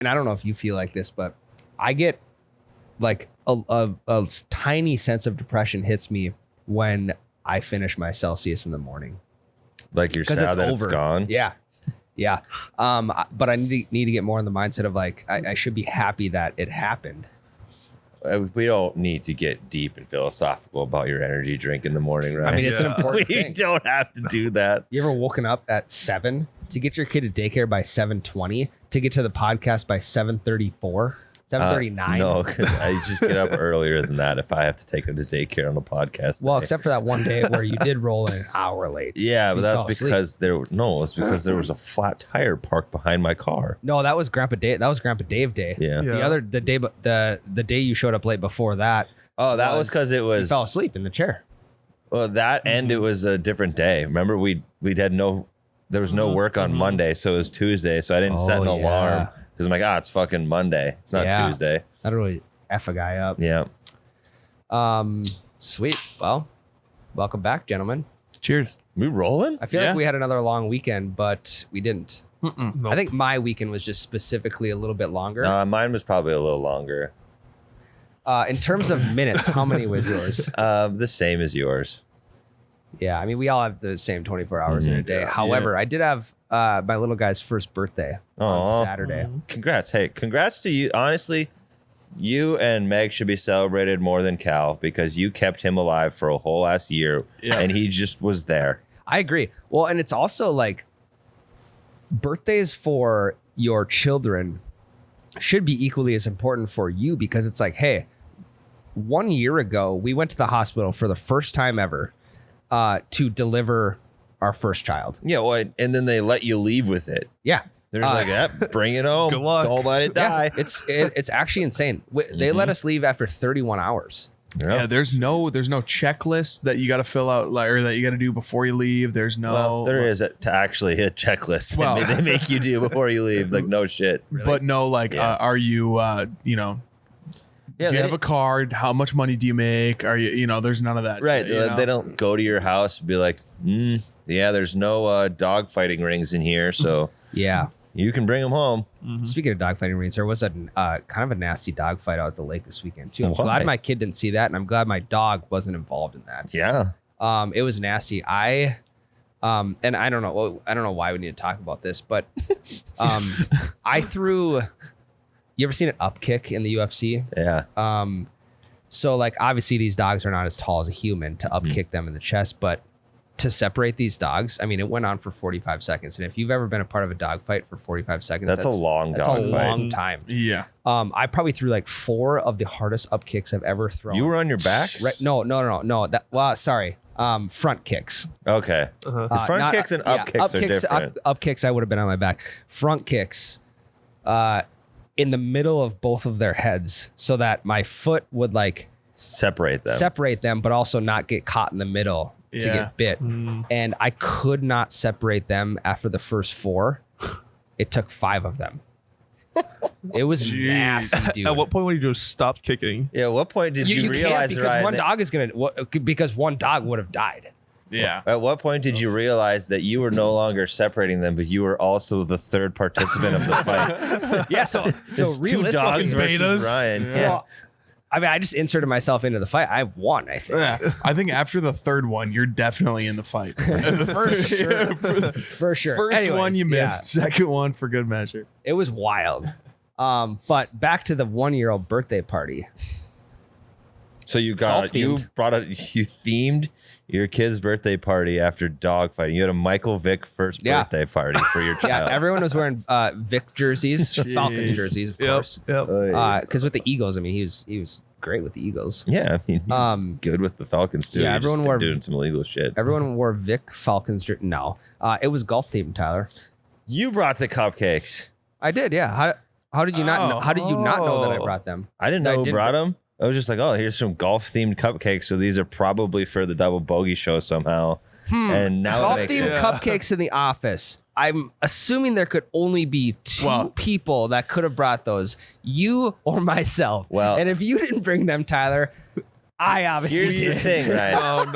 and I don't know if you feel like this, but I get like a tiny sense of depression hits me when I finish my Celsius in the morning. Like you're sad that it's gone? Yeah. Yeah. But I need to get more in the mindset of like, I should be happy that it happened. We don't need to get deep and philosophical about your energy drink in the morning, right? I mean, it's an important thing. We don't have to do that. You ever woken up at 7 to get your kid to daycare by 7:20 to get to the podcast by 7:34? 7:39. No, I just get up earlier than that if I have to take her to daycare on the podcast. Well, except for that one day where you did roll in an hour late. Yeah, but that's because it's because there was a flat tire parked behind my car. No, that was Grandpa Dave. That was Grandpa Dave Day. Yeah. The day you showed up late before that. Oh, that was because it was. You fell asleep in the chair. Well, that and it was a different day. Remember, we had there was no work on Monday, so it was Tuesday. So I didn't set an alarm. Because I'm like, it's fucking Monday. It's not Tuesday. That'll really F a guy up. Yeah. Sweet. Well, welcome back, gentlemen. Cheers. We rolling? I feel like we had another long weekend, but we didn't. Nope. I think my weekend was just specifically a little bit longer. Mine was probably a little longer. In terms of minutes, how many was yours? The same as yours. Yeah, I mean, we all have the same 24 hours in a day. However, I did have my little guy's first birthday on Saturday. Congrats. Hey, congrats to you. Honestly, you and Meg should be celebrated more than Cal because you kept him alive for a whole last year and he just was there. I agree. Well, and it's also like birthdays for your children should be equally as important for you because it's like, hey, 1 year ago, we went to the hospital for the first time ever to deliver our first child. Yeah, well, and then they let you leave with it. Yeah. They're like, bring it home. Good luck. Don't let it die. Yeah, it's actually insane. They let us leave after 31 hours. Yeah, there's no checklist that you got to fill out or that you got to do before you leave. There's no. Well, there is to actually hit checklist. Well, they make you do before you leave. Like no shit. Really? But no, like, are you do you have a card? How much money do you make? Are you there's none of that. Right. Shit, they don't go to your house and be like, there's no dog fighting rings in here, so yeah, you can bring them home. Mm-hmm. Speaking of dog fighting rings, there was a kind of a nasty dog fight out at the lake this weekend too. I'm glad my kid didn't see that, and I'm glad my dog wasn't involved in that. Yeah. It was nasty. And I don't know why we need to talk about this, but I threw. You ever seen an up kick in the UFC? Yeah. So like obviously these dogs are not as tall as a human to up kick them in the chest, but to separate these dogs, I mean, it went on for 45 seconds. And if you've ever been a part of a dog fight for 45 seconds, that's a long dog fight. That's a long time. Yeah. I probably threw like 4 of the hardest up kicks I've ever thrown. You were on your back? Right? No. Sorry. Front kicks. Okay. Front kicks and up kicks are different. Up kicks, I would have been on my back. Front kicks, in the middle of both of their heads so that my foot would like separate them, but also not get caught in the middle to get bit. And I could not separate them after the first 4. It took 5 of them. It was nasty, dude. At what point would you just stop kicking? Yeah, at what point did you realize because one dog is because one dog would have died. Yeah. At what point did you realize that you were no longer separating them, but you were also the third participant of the fight? Yeah, so realistically, 2 dogs versus Ryan. Yeah. Well, I mean, I just inserted myself into the fight. I won, I think. Yeah. I think after the third one, you're definitely in the fight. For sure. First one you missed. Second one for good measure. It was wild. But back to the 1-year-old birthday party. So you themed your kid's birthday party after dog fighting. You had a Michael Vick first birthday party for your child. Yeah, everyone was wearing Vick jerseys, Falcons jerseys, of course. Yep. Because with the Eagles, I mean, he was great with the Eagles. Yeah, I mean, he's good with the Falcons too. Yeah, everyone wore doing some illegal shit. Everyone wore Vick Falcons. No, it was golf themed. Tyler, you brought the cupcakes. I did. Yeah. How did you not? Know, how did you not know that I brought them? I didn't know who brought them. I was just like, oh, here's some golf-themed cupcakes. So these are probably for the Double Bogey show somehow. And now golf-themed cupcakes in the office. I'm assuming there could only be 2 people that could have brought those, you or myself. Well, and if you didn't bring them, Tyler, I obviously here's did. the thing, right?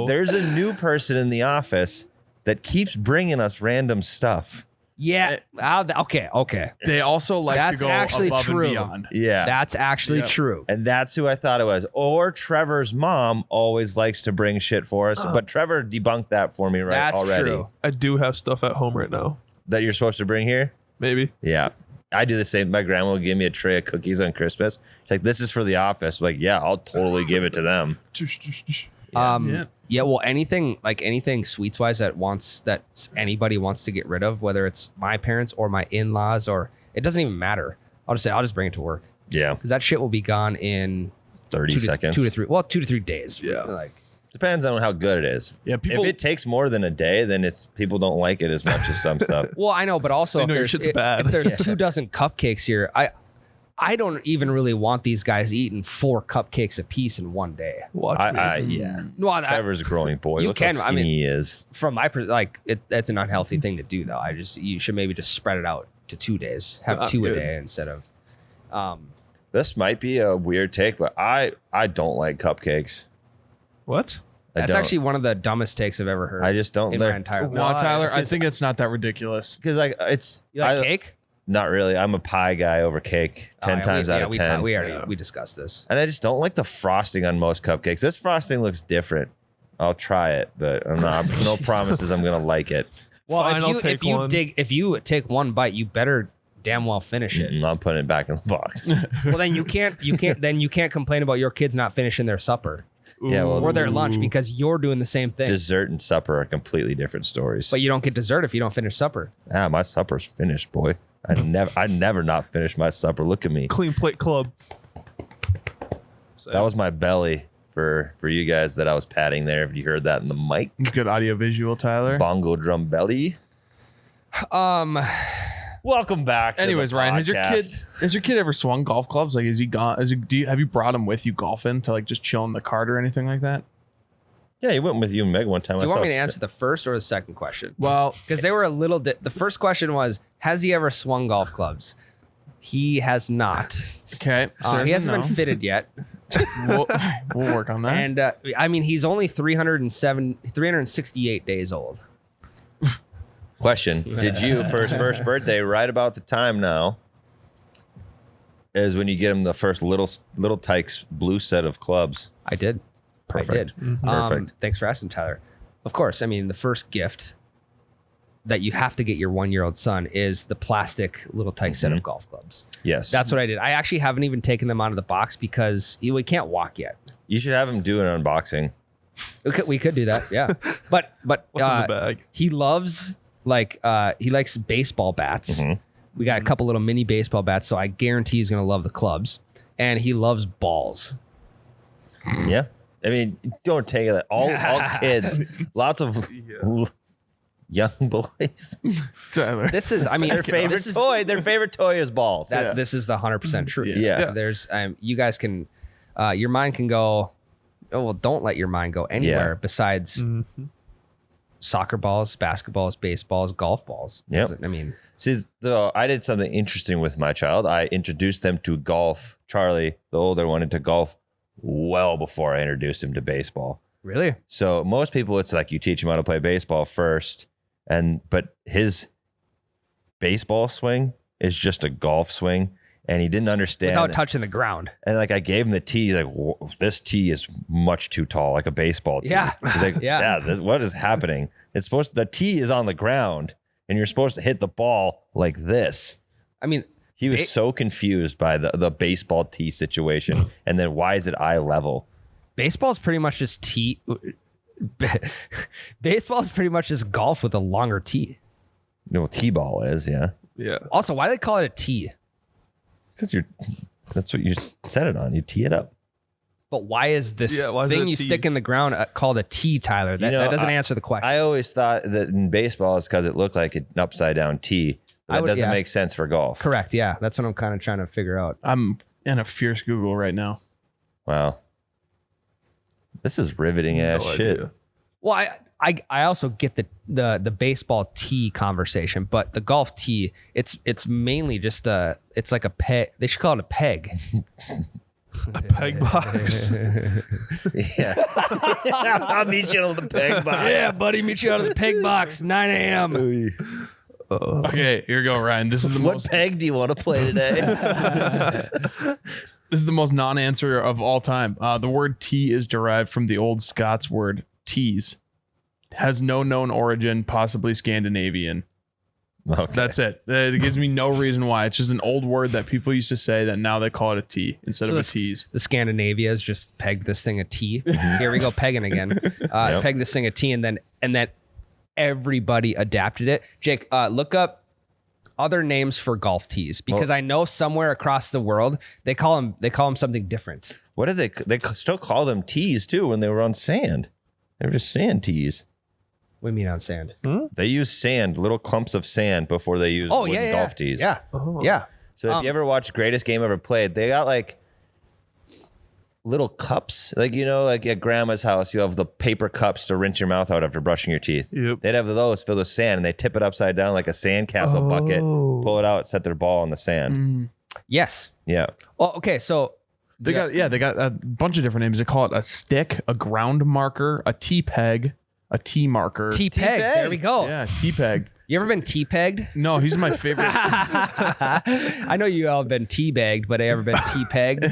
There's a new person in the office that keeps bringing us random stuff. Yeah. Okay. They also like That's to go actually above true. and beyond. Yeah. That's actually true. And that's who I thought it was. Or Trevor's mom always likes to bring shit for us. But Trevor debunked that for me That's already. true. I do have stuff at home right now. That you're supposed to bring here? Maybe. Yeah. I do the same. My grandma will give me a tray of cookies on Christmas. She's like, this is for the office. I'm like, yeah, I'll totally give it to them. Yeah. Well, anything sweets wise that anybody wants to get rid of, whether it's my parents or my in-laws, or it doesn't even matter. I'll just bring it to work Yeah. because that shit will be gone in 30 seconds. 2 to 3 days. Yeah. Like, Depends on how good it is. Yeah, people- If it takes more than a day, then it's people don't like it as much as some stuff. well, I know, but also know your shit's bad. if there's 2 dozen cupcakes here, I don't even really want these guys eating 4 cupcakes a piece in one day. Watch me. Yeah. No, Trevor's a growing boy. you Look can- how I skinny mean- he is. from my that's an unhealthy thing to do though. You should maybe just spread it out to 2 days. Have 2 a good. day instead of. This might be a weird take, but I don't like cupcakes. What? That's actually one of the dumbest takes I've ever heard. I just don't. in my entire life. No, Why? Tyler, I think it's not that ridiculous. Because like it's You like cake? Not really. I'm a pie guy over cake. 10 times out of 10. We discussed this. And I just don't like the frosting on most cupcakes. This frosting looks different. I'll try it, but I'm not. No promises I'm gonna like it. Well, Fine, I'll if take you one. if you take one bite, you better damn well finish it. I'm putting it back in the box. Well, then you can't complain about your kids not finishing their supper Yeah, well, or their lunch because you're doing the same thing. dessert and supper are completely different stories. But you don't get dessert if you don't finish supper. My supper's finished, boy. I never not finish my supper. Look at me. Clean plate club. That was my belly for you guys that I was patting there. If you heard that in the mic, Good audio visual, Tyler. bongo drum belly. Welcome back. Anyways, to the Ryan, podcast. has your kid ever swung golf clubs? Like, is he gone? Have you brought him with you golfing to like just chill in the cart or anything like that? Yeah, he went with you and Meg one time. Do you want me to answer the first or the second question? Well, Because they were a little. The first question was, has he ever swung golf clubs? He has not. okay. He hasn't been fitted yet. We'll work on that. And I mean, he's only 368 days old. Question: Did you for his first birthday, right about the time now, is when you get him the first little Tykes blue set of clubs? I did. Perfect. I did. Perfect. Thanks for asking, Tyler. Of course. I mean, the first gift that you have to get your 1-year-old son is the plastic little Tykes set of golf clubs. Yes, That's what I did. I actually haven't even taken them out of the box because we can't walk yet. you should have him do an unboxing. We could do that, yeah. But What's in the bag? he loves he likes baseball bats. Mm-hmm. We got a couple little mini baseball bats, so I guarantee he's gonna love the clubs. And he loves balls. Yeah, I mean, don't take it. All kids, lots of young boys. Tyler. This is, I mean, Their favorite toy. Their favorite toy is balls. This is the 100% truth. Yeah. There's you guys can your mind can go. Oh well, don't let your mind go anywhere besides soccer balls, basketballs, baseballs, golf balls. Yep. I mean, See, I did something interesting with my child. I introduced them to golf. Charlie, the older one, into golf well before I introduced him to baseball. really? So most people, it's like you teach him how to play baseball first, but his baseball swing is just a golf swing, and he didn't understand Without touching the ground. And like I gave him the tee, he's like, this tee is much too tall, like a baseball tee. Yeah. He's like, Yeah. what is happening? The tee is on the ground, and you're supposed to hit the ball like this. I mean, He was so confused by the baseball tee situation, and then why is it eye level? baseball's pretty much just tee. Baseball's pretty much just golf with a longer tee. No, tee-ball is, yeah, Yeah. Also, why do they call it a tee? because that's what you set it on. You tee it up. But why is this Yeah, why is it thing a you tee? stick in the ground called a tee, Tyler? That, You know, that doesn't answer the question. I always thought that in baseball it's because it looked like an upside down tee. That doesn't make sense for golf. Correct. Yeah, that's what I'm kind of trying to figure out. I'm in a fierce Google right now. Wow. This is riveting ass No shit. idea. Well, I also get the baseball tee conversation, but the golf tee, it's mainly just it's like a peg. They should call it a peg. A peg box. Yeah. I'll meet you on the peg box. Yeah, buddy, meet you out of the peg box, 9 a.m. Okay, here we go, Ryan. This is the What most. peg do you want to play today? This is the most non-answer of all time. The word tea is derived from the old Scots word tease. Has no known origin, possibly Scandinavian. Okay. That's it. It gives me no reason why. It's just an old word that people used to say that now they call it a tea instead of a tease. The Scandinavias just pegged this thing a T. Here we go pegging again. Peg this thing a T, and then everybody adapted it. Jake, look up other names for golf tees because I know somewhere across the world they call them something different. What did they still call them tees too when they were on sand? They were just sand tees. What do you mean on sand? They use sand, little clumps of sand before they use wooden golf tees. Yeah. Yeah. So if you ever watch Greatest Game Ever Played, they got like little cups. Like, like at grandma's house, you have the paper cups to rinse your mouth out after brushing your teeth. Yep. They'd have those filled with sand and they tip it upside down like a sandcastle bucket, pull it out, set their ball in the sand. Yes. Yeah. Well, okay. So They got a bunch of different names. They call it a stick, a ground marker, a tee peg, a tee marker. T-peg. There we go. Yeah, tee peg. You ever been T-pegged? No, he's my favorite. I know you all have been T-bagged, but I ever been T-pegged?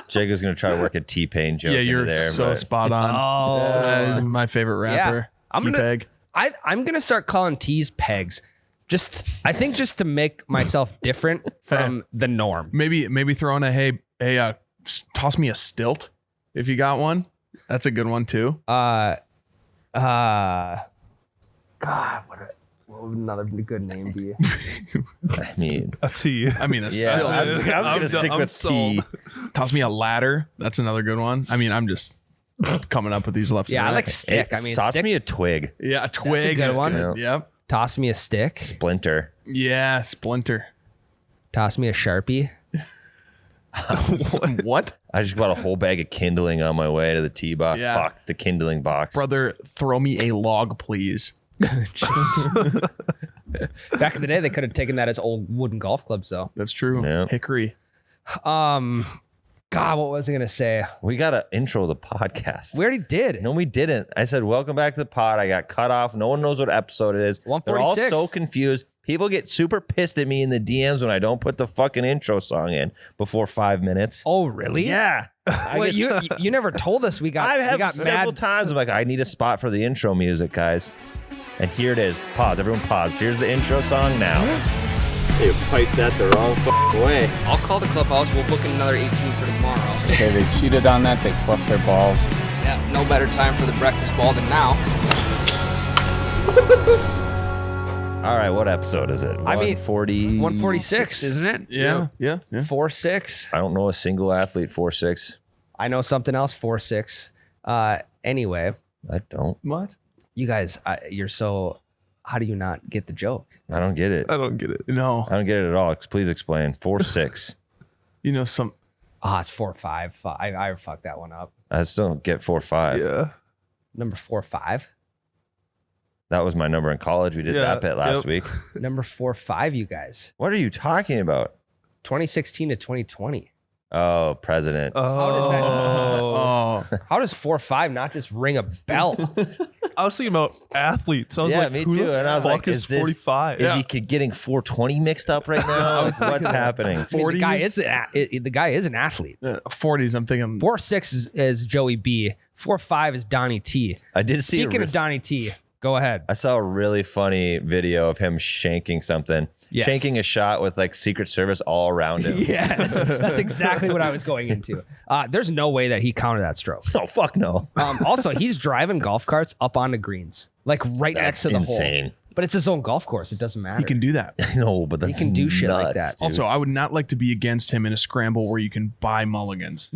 Jacob's going to try to work a T-pain joke Yeah, into you're there. so spot on. Oh. My favorite rapper. I'm Tee gonna- peg. I'm gonna start calling tees pegs. I think just to make myself different from the norm. Maybe throw in toss me a stilt if you got one. That's a good one too. God, what would another good name be? I mean, A T. I mean, a yeah, stilt. I'm going to stick I'm with T. sold. Toss me a ladder. That's another good one. I mean, I'm just coming up with these left. Yeah, and I right. like stick. I mean, Toss stick, me a twig. Yeah, a twig. good is one. good. Yep. toss me a stick. Splinter. Yeah, splinter. Toss me a Sharpie. What? I just bought a whole bag of kindling on my way to the tee box. Yeah. Fuck, the kindling box. Brother, throw me a log, please. Back in the day, they could have taken that as old wooden golf clubs, though. That's true. Yeah. Hickory. God, what was I gonna say? We got to intro the podcast. We already did. No, we didn't. I said, welcome back to the pod. I got cut off. No one knows what episode it is. They're all 146. so confused. People get super pissed at me in the DMs when I don't put the fucking intro song in before 5 minutes. Oh, really? Yeah. Well, you never told us we got. I we have got several mad. times. I'm like, I need a spot for the intro music, guys. And here it is. Pause. Everyone pause. Here's the intro song now. They piped that the wrong way. I'll call the clubhouse. We'll book in another 18 for tomorrow. Okay, they cheated on that. They fluffed their balls. Yeah, no better time for the breakfast ball than now. All right, what episode is it? I mean, 140. 146, isn't it? Yeah. 4-6. I don't know a single athlete 4'6". I know something else. 4-6. Anyway, I don't. What? you guys, you're so. How do you not get the joke? I don't get it. I don't get it. No. I don't get it at all. Please explain. 4'6". You know some. Ah, it's 4-5. I fucked that one up. I still don't get 4'5". Yeah. Number 4-5. That was my number in college. We did Yeah, that bit last week. Number 4-5. You guys. What are you talking about? 2016 to 2020. Oh, president. does that- Oh. How does 4-5 not just ring a bell? I was thinking about athletes. I was Yeah, like, me who too. the And I was fuck like, is is this- 45? Is he getting 420 mixed up right now? What's happening? I mean, the guy is an athlete. 40s. I'm thinking. 4-6 is Joey B. 4-5 is Donnie T. I did see. Speaking of Donnie T, go ahead. I saw a really funny video of him shanking something. Yes. Shanking a shot with like Secret Service all around him. Yes, that's exactly what I was going into. There's no way that he counted that stroke. Oh, fuck no. Also, he's driving golf carts up on the greens, like right next to the insane. hole. But it's his own golf course. It doesn't matter. He can do that. No, but that's can do shit like nuts, that. dude. Also, I would not like to be against him in a scramble where you can buy mulligans.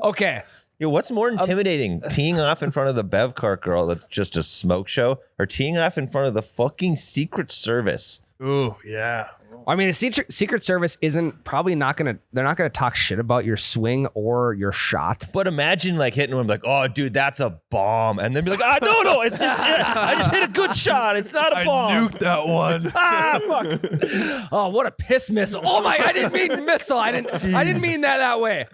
Okay. Yo, what's more intimidating, teeing off in front of the Bev Cart girl that's just a smoke show, or teeing off in front of the fucking Secret Service? Oh, yeah. I mean, the Secret Service isn't probably not going to, they're not going to talk shit about your swing or your shot. But imagine like hitting one like, oh, dude, that's a bomb. And then be like, no, it's I just hit a good shot. It's not a I bomb. nuked that one. Fuck. Oh, what a piss missile. Oh my, I didn't mean missile. I didn't mean that way.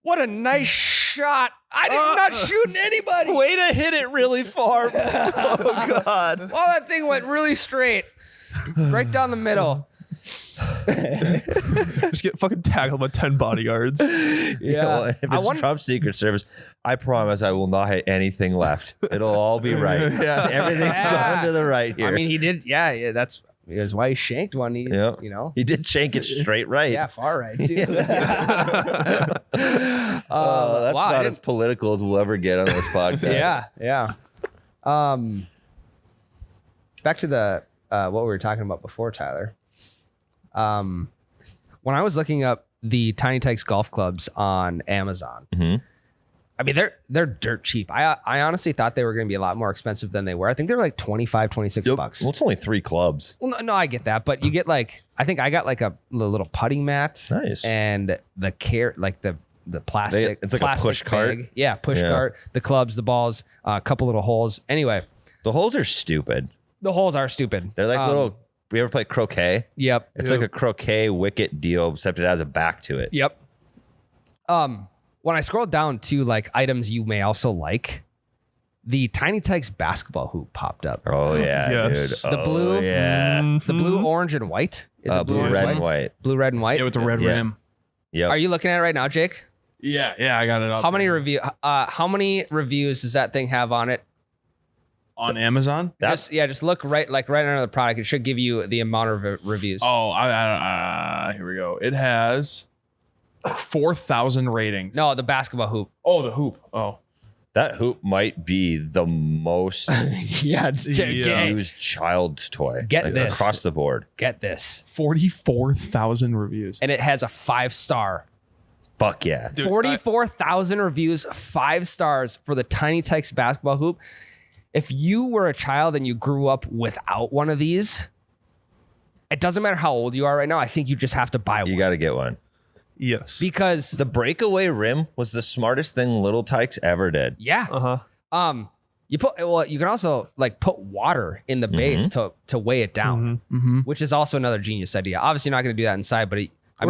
What a nice shot. I did not shoot anybody. Way to hit it really far. Oh God. Well, that thing went really straight, right down the middle. Just get fucking tackled by 10 bodyguards. Yeah. Well, if it's Trump's Secret Service, I promise I will not hit anything left. It'll all be right. Everything's going to the right here. I mean, he did. Yeah, that's why he shanked one. He, Yep. you know, He did shank it straight right. yeah, far right too. That's wow, not as political as we'll ever get on this podcast. yeah. Back to the what we were talking about before, Tyler. When I was looking up the Tiny Tikes golf clubs on Amazon, I mean, they're dirt cheap. I honestly thought they were going to be a lot more expensive than they were. I think they're like 25, 26 bucks. Well, it's only 3 clubs. Well, no, I get that, but you get like, I think I got like a little putting mat. Nice. And the plastic. It's like a plastic push cart. bag. Yeah, push cart, the clubs, the balls, a couple little holes. Anyway, The holes are stupid. the holes are stupid. They're like little. We ever play croquet? Yep. It's like a croquet wicket deal, except it has a back to it. Yep. When I scrolled down to like items you may also like, the Tiny Tikes basketball hoop popped up. Oh yeah, Yes. dude. The blue- Oh, yeah. The blue, orange, and white. Is it Blue, orange, red, and white. Blue, red, and white. Yeah, with the red Yeah. rim. Yep. Are you looking at it right now, Jake? Yeah, I got it up. How many reviews does that thing have on it? on Amazon? Just look right under the product. It should give you the amount of reviews. Oh, here we go. It has 4,000 ratings. No, the basketball hoop. Oh, the hoop. Oh, That hoop might be the most Yeah. used child's toy. Get this. Across the board. Get this. 44,000 reviews. And it has a 5-star. Fuck yeah. Dude, 44,000 reviews, 5 stars for the Tiny Tikes basketball hoop. If you were a child and you grew up without one of these, it doesn't matter how old you are right now. I think you just have to buy one. You got to get one. Yes. Because The breakaway rim was the smartest thing Little Tykes ever did. yeah. Uh-huh. You can also like put water in the base to weigh it down, which is also another genius idea. Obviously, you're not going to do that inside, but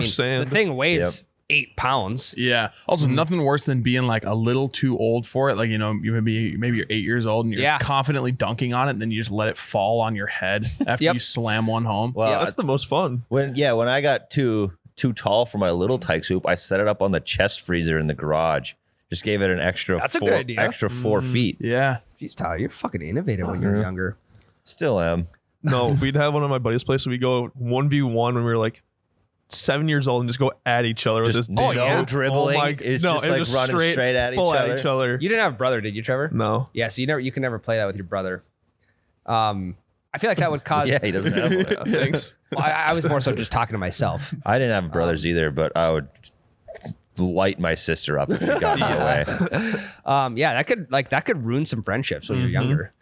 sand. the thing weighs 8 pounds. Yeah. Also, nothing worse than being like a little too old for it. Like, you know, maybe you're 8 years old and you're confidently dunking on it, and then you just let it fall on your head after you slam one home. Well, That's the most fun. when I got too tall for my Little Tykes hoop, I set it up on the chest freezer in the garage. Just gave it an extra That's a good idea. extra 4 feet. Yeah. Jeez, Tyler, you're fucking innovative when you were younger. Still am. No, we'd have one at my buddy's place. So we go 1v1 when we were like 7 years old and just go at each other with Just this. no dribbling. It's just like running straight at each other. You didn't have a brother, did you, Trevor? No. Yeah, so you can never play that with your brother. I feel like that would cause. Yeah, he doesn't have one. Yeah, thanks. Well, I was more so just talking to myself. I didn't have brothers either, but I would light my sister up if she got in the way. Yeah, that could ruin some friendships when you're younger.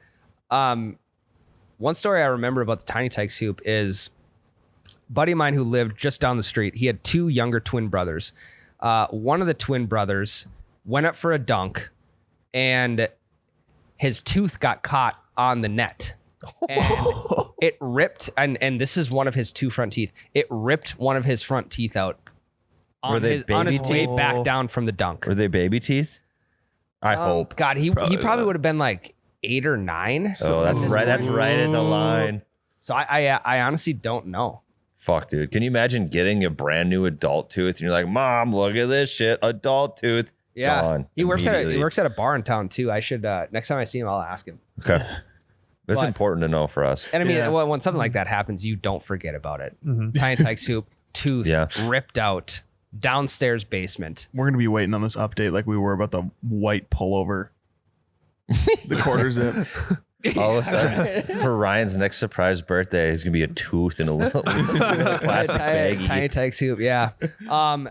One story I remember about the Tiny Tikes hoop is a buddy of mine who lived just down the street. He had 2 younger twin brothers. One of the twin brothers went up for a dunk, and his tooth got caught on the net. And it ripped, and this is one of his 2 front teeth. It ripped one of his front teeth out on his way back down from the dunk. Were they baby teeth? I hope. God, he probably would have been like 8 or 9. Oh, that's right. That's right at the line. So I honestly don't know. Fuck, dude. Can you imagine getting a brand new adult tooth and you're like, Mom, look at this shit. Adult tooth. Yeah. Gone He works immediately. at a bar in town too. I should next time I see him, I'll ask him. Okay. That's But- important to know for us. And I mean, when something like that happens, you don't forget about it. Tiny Tikes hoop, tooth ripped out, downstairs basement. We're going to be waiting on this update like we were about the white pullover. The quarter zip. All of a sudden, for Ryan's next surprise birthday, he's going to be a tooth in a little plastic baggie. Tiny Tikes hoop, yeah.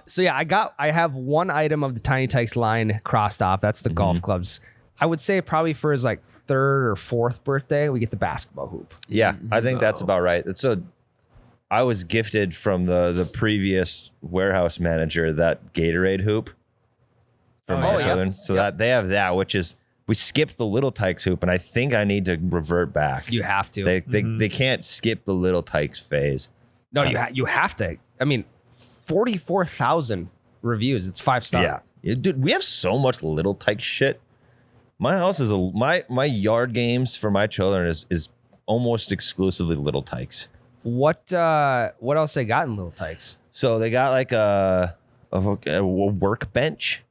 So yeah, I have one item of the Tiny Tikes line crossed off. That's the golf clubs. I would say probably for his like 3rd or 4th birthday, we get the basketball hoop. Yeah, I think that's about right. I was gifted from the previous warehouse manager that Gatorade hoop for my children. So that they have that, which is we skipped the Little Tykes hoop, and I think I need to revert back. You have to. They can't skip the Little Tykes phase. No, you have to. I mean, 44,000 reviews. It's 5 star. Dude, we have so much little Tykes shit. My house is my yard games for my children is almost exclusively little Tykes. What else they got in Little Tykes? So they got like a workbench.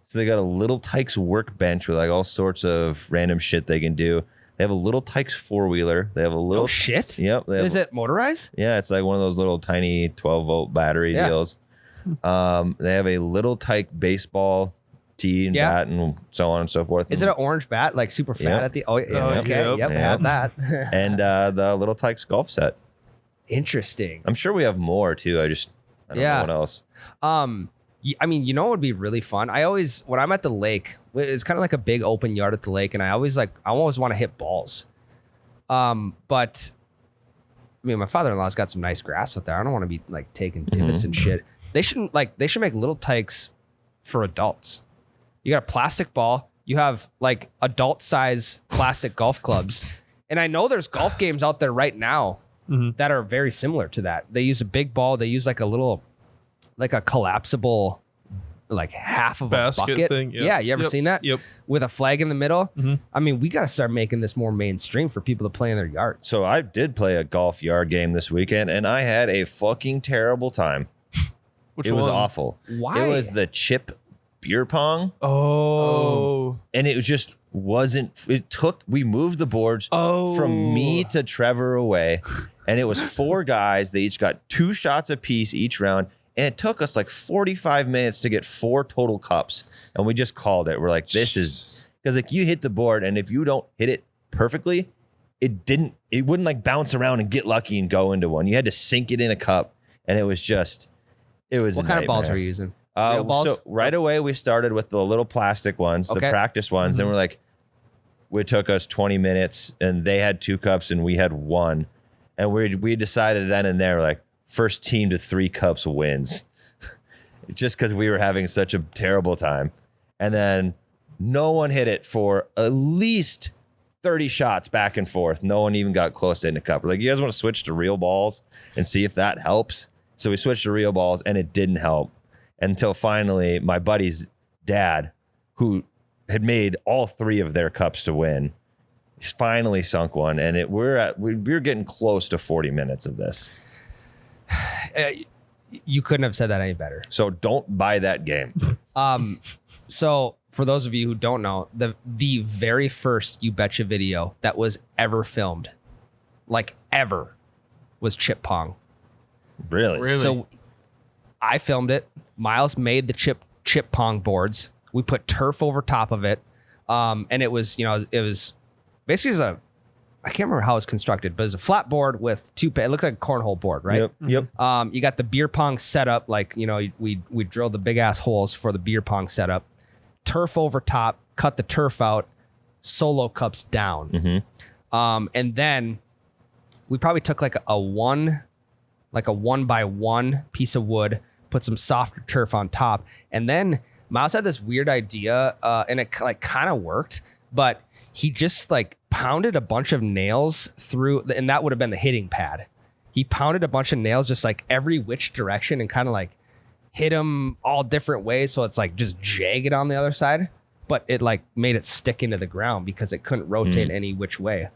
So they got a little Tykes workbench with like all sorts of random shit they can do. They have a little Tykes 4-wheeler. They have a little shit. Yep. Is it motorized? Yeah, it's like one of those little tiny 12-volt battery deals. They have a little Tyke baseball tee and bat and so on and so forth. Is it an orange bat, like super fat at the? Oh, yeah. Yep. Okay. Yep. Had that. And the little Tykes golf set. Interesting. I'm sure we have more too. I don't know what else. I mean, you know what would be really fun? When I'm at the lake, it's kind of like a big open yard at the lake, and I always want to hit balls. But I mean, my father-in-law's got some nice grass out there. I don't want to be like taking divots and shit. They should make little Tykes for adults. You got a plastic ball. You have like adult size plastic golf clubs. And I know there's golf games out there right now that are very similar to that. They use a big ball. They use like a collapsible, like half of basket a bucket thing. Yep. Yeah. You ever seen that? Yep. With a flag in the middle. I mean, we got to start making this more mainstream for people to play in their yards. So I did play a golf yard game this weekend, and I had a fucking terrible time. Which it was one? awful. Why? It was the chip beer pong. Oh. And it just wasn't. We moved the boards from me to Trevor away, and it was 4 guys. They each got 2 shots apiece each round. And it took us like 45 minutes to get 4 total cups. And we just called it. We're like, this is because like you hit the board, and if you don't hit it perfectly, it wouldn't like bounce around and get lucky and go into one. You had to sink it in a cup. And it was What kind of balls are you using? Real balls? So right away we started with the little plastic ones, the practice ones. And we're like, it took us 20 minutes, and they had 2 cups and we had 1. And we decided then and there, like, first team to 3 cups wins. Just because we were having such a terrible time. And then no one hit it for at least 30 shots back and forth. No one even got close to hitting a cup. We're like, you guys want to switch to real balls and see if that helps? So we switched to real balls, and it didn't help until finally my buddy's dad, who had made all 3 of their cups to win, finally sunk one. And we were getting close to 40 minutes of this. You couldn't have said that any better. So don't buy that game. So for those of you who don't know, the very first You Betcha video that was ever filmed, like ever, was chip pong. Really? So I filmed it. Miles made the chip pong boards. We put turf over top of it. And it was basically I can't remember how it was constructed, but it was a flat board with 2, it looks like a cornhole board, right? Yep. You got the beer pong setup, like, we drilled the big ass holes for the beer pong setup, turf over top, cut the turf out, solo cups down. And then we probably took like a 1x1 piece of wood, put some softer turf on top. And then Miles had this weird idea, and it like kind of worked, but he just like pounded a bunch of nails through, and that would have been the hitting pad. He pounded a bunch of nails just like every which direction and kind of like hit them all different ways. So it's like just jagged on the other side, but it like made it stick into the ground because it couldn't rotate any which way.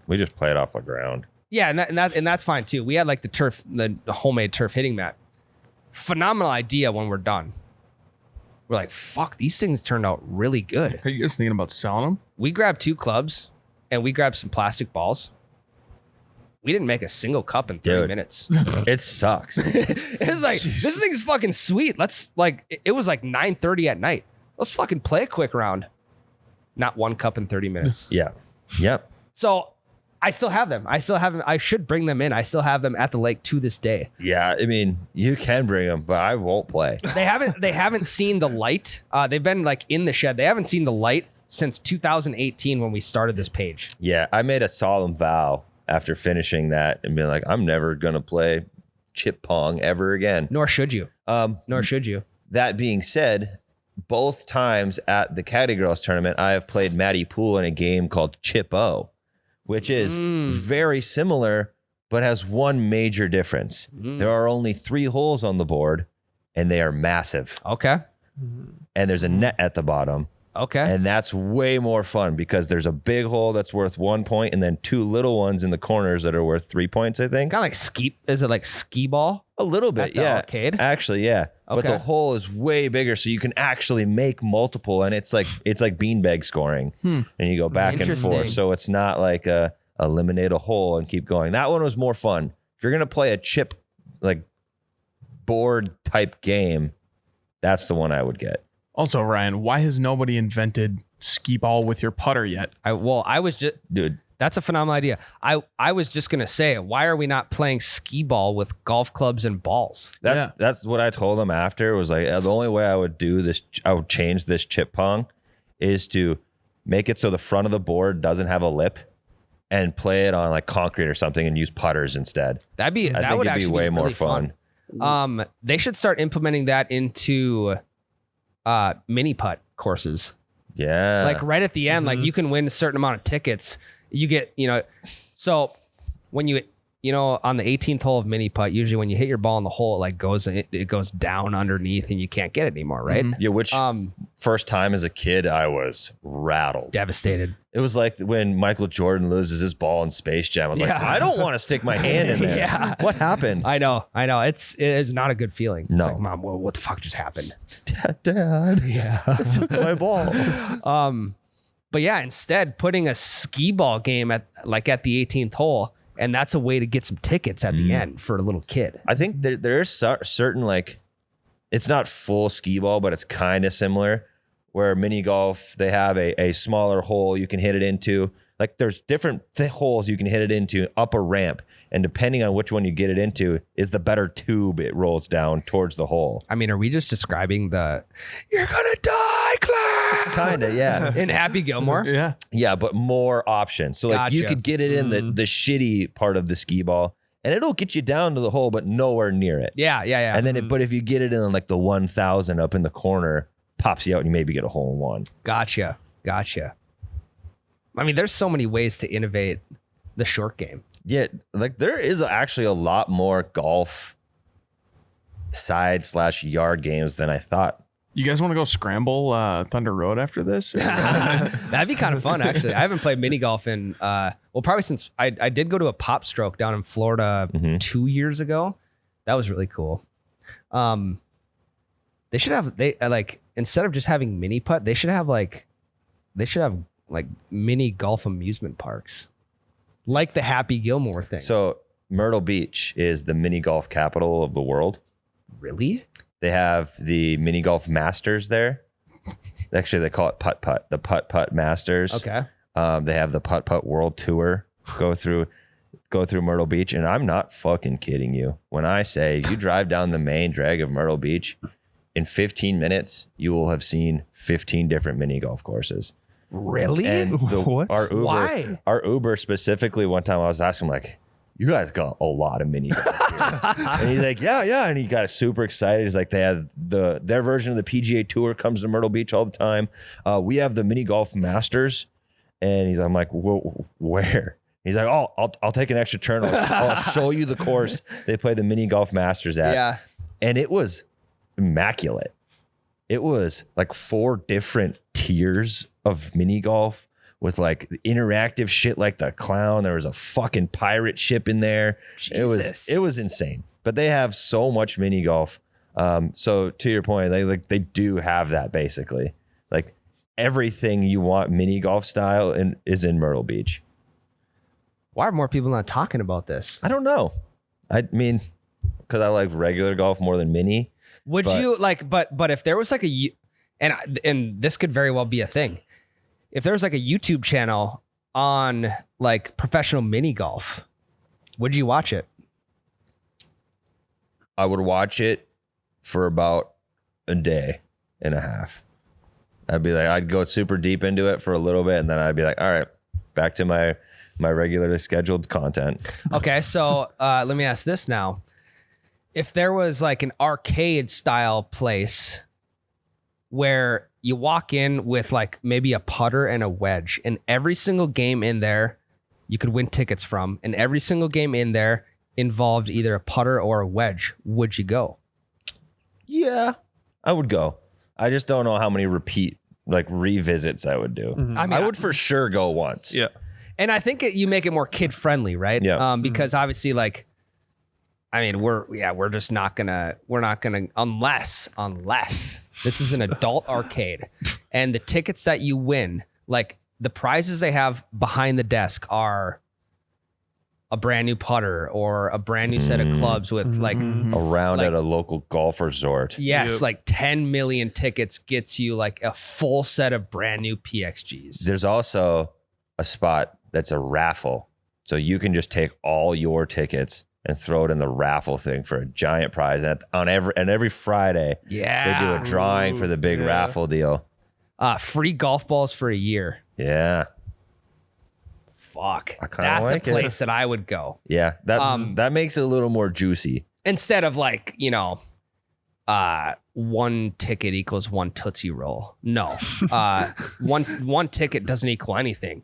We just play it off the ground. Yeah, and that's fine too. We had like the homemade turf hitting mat. Phenomenal idea when we're done. We're like, fuck, these things turned out really good. Are you guys thinking about selling them? We grabbed 2 clubs and we grabbed some plastic balls. We didn't make a single cup in 30 minutes. It sucks. It's like, this thing's fucking sweet. It was like 9:30 at night. Let's fucking play a quick round. Not 1 cup in 30 minutes. Yeah. Yep. So I still have them. I should bring them in. I still have them at the lake to this day. Yeah. I mean, you can bring them, but I won't play. They haven't seen the light. They've been like in the shed. They haven't seen the light since 2018 when we started this page. Yeah. I made a solemn vow after finishing that and being like, I'm never going to play chip pong ever again. Nor should you. That being said, both times at the Caddy Girls tournament, I have played Maddie Pool in a game called Chip-O, which is very similar, but has one major difference. There are only 3 holes on the board, and they are massive. Okay. and there's a net at the bottom. Okay. And that's way more fun because there's a big hole that's worth 1 point and then 2 little ones in the corners that are worth 3 points, I think. Kind of like is it like skee ball? A little bit, At the yeah. arcade? Actually, yeah. But Okay. the hole is way bigger, so you can actually make multiple, and it's like beanbag scoring. And you go back and Interesting. forth. So it's not like eliminate a hole and keep going. That one was more fun. If you're gonna play a chip like board type game, that's the one I would get. Also, Ryan, why has nobody invented skee ball with your putter yet? I was just, Dude, that's a phenomenal idea. I was just going to say, why are we not playing skee ball with golf clubs and balls? that's what I told them after. Was like the only way I would do this, I would change this chip pong is to make it so the front of the board doesn't have a lip and play it on like concrete or something and use putters instead. That I think would it'd be actually way be more really fun. They should start implementing that into mini putt courses. Yeah. Like right at the end, like you can win a certain amount of tickets. You get, so when on the 18th hole of mini putt, usually when you hit your ball in the hole, it goes down underneath and you can't get it anymore, right? Yeah, which first time as a kid, I was rattled. Devastated. It was like when Michael Jordan loses his ball in Space Jam. I was like, Yeah. I don't want to stick my hand in there. Yeah. What happened? I know. It's not a good feeling. No. It's like, Mom, what the fuck just happened? Dad, Yeah. took my ball. But yeah, instead putting a skee ball game at the 18th hole, and that's a way to get some tickets at the end for a little kid. I think there's certain, like, it's not full skee ball, but it's kind of similar. Where mini golf, they have a smaller hole you can hit it into. Like there's different holes you can hit it into up a ramp. And depending on which one you get it into is the better tube it rolls down towards the hole. I mean, are we just describing you're gonna die, Claire? Kind of, yeah. In Happy Gilmore? Yeah. Yeah, but more options. So like you Gotcha. could get it in the shitty part of the skee ball and it'll get you down to the hole, but nowhere near it. Yeah. And then, but if you get it in like the 1,000 up in the corner, pops you out and you maybe get a hole in one. Gotcha. I mean, there's so many ways to innovate the short game. Yeah, like there is actually a lot more golf side/yard games than I thought. You guys want to go scramble Thunder Road after this? That'd be kind of fun, actually. I haven't played mini golf in, probably since I did go to a Pop Stroke down in Florida 2 years ago. That was really cool. They should have, instead of just having mini putt, they should have mini golf amusement parks. Like the Happy Gilmore thing. So Myrtle Beach is the mini golf capital of the world. Really? They have the mini golf masters there. Actually, they call it putt putt, the putt putt masters. Okay. They have the putt putt world tour go through Myrtle Beach, and I'm not fucking kidding you when I say you drive down the main drag of Myrtle Beach, in 15 minutes you will have seen 15 different mini golf courses. Really? And What? Why? Our Uber specifically, one time I was asking him, like, you guys got a lot of mini golf here. And he's like, yeah. And he got super excited. He's like, they have their version of the PGA Tour comes to Myrtle Beach all the time. We have the mini golf masters. And I'm like, where? He's like, oh, I'll take an extra turn. I'll show you the course they play the mini golf masters at. Yeah. And it was immaculate. It was like 4 different tiers of mini golf with like interactive shit like the clown. There was a fucking pirate ship in there. Jesus. It was insane. But they have so much mini golf. So to your point, they do have that basically. Like everything you want mini golf style is in Myrtle Beach. Why are more people not talking about this? I don't know. I mean, because I like regular golf more than mini. Would you but if there was like and this could very well be a thing. If there was like a YouTube channel on like professional mini golf, would you watch it? I would watch it for about a day and a half. I'd go super deep into it for a little bit, and then I'd be like, all right, back to my regularly scheduled content. Okay, so let me ask this now. If there was like an arcade style place where you walk in with like maybe a putter and a wedge, and every single game in there you could win tickets from, and every single game in there involved either a putter or a wedge, would you go? Yeah, I would go. I just don't know how many revisits I would do. I mean, I would for sure go once. Yeah. And I think you make it more kid friendly, right? Yeah. Because obviously, like, I mean, we're just not gonna unless this is an adult arcade, and the tickets that you win, like the prizes they have behind the desk are a brand new putter or a brand new set of clubs with like A round Like- at a local golf resort. yes, Yep. like 10 million tickets gets you like a full set of brand new PXGs. There's also a spot that's a raffle. So you can just take all your tickets and throw it in the raffle thing for a giant prize. And every Friday, Yeah, they do a drawing for the big yeah. raffle deal. free golf balls for a year. Yeah. Fuck, I kinda that's like a it. place that I would go. Yeah. That makes it a little more juicy. Instead of like, one ticket equals one Tootsie Roll. No, one ticket doesn't equal anything.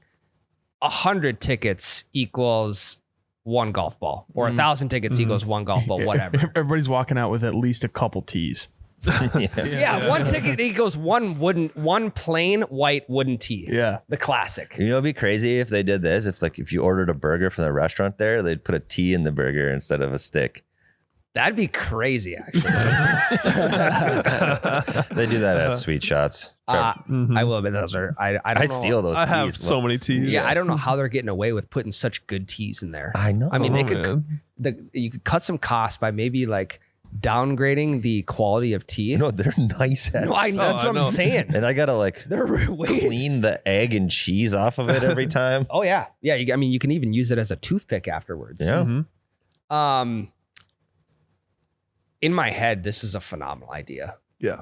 100 tickets equals one golf ball, or 1,000 tickets equals one golf ball, whatever. Everybody's walking out with at least a couple tees. Yeah, one ticket equals one plain white wooden tee. Yeah. The classic. You know, it'd be crazy if they did this. If you ordered a burger from the restaurant there, they'd put a T in the burger instead of a stick. That'd be crazy, actually. They do that at Sweet Shots. I will admit those are. I don't I know. steal those I have teas. so many teas. Yeah, I don't know how they're getting away with putting such good teas in there. I know. I mean, they could. man. You could cut some costs by maybe like downgrading the quality of tea. No, they're nice. No, that's I what know. I'm saying. And I gotta They're way. clean the egg and cheese off of it every time. Oh yeah, yeah. I mean, you can even use it as a toothpick afterwards. Yeah. In my head, this is a phenomenal idea. Yeah.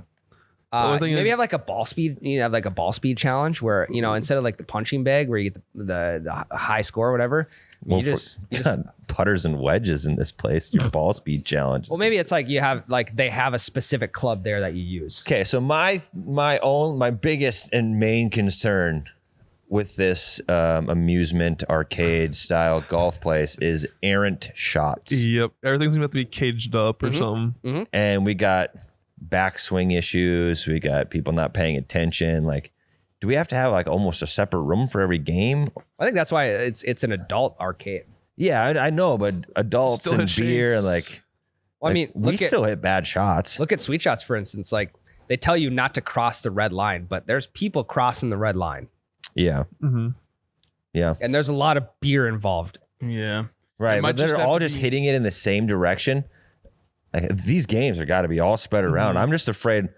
only thing Maybe is- have like a ball speed. You have like a ball speed challenge where instead of like the punching bag where you get the high score or whatever. Well, you just God, putters and wedges in this place. Your ball speed challenge. well, maybe it's like you have like they have a specific club there that you use. Okay, so my biggest and main concern with this amusement arcade style golf place is errant shots. Yep. Everything's gonna have to be caged up or something. And we got backswing issues. We got people not paying attention. Like, do we have to have like almost a separate room for every game? I think that's why it's an adult arcade. Yeah, I know, but adults Still and hit beer shakes. and like, Well, I mean, we look at still hit bad shots. look at Sweet Shots, for instance. Like they tell you not to cross the red line, but there's people crossing the red line, Yeah, yeah, and there's a lot of beer involved. Yeah. right. might But they're just have all to just be- hitting it in the same direction. Like, these games are got to be all spread around. I'm just afraid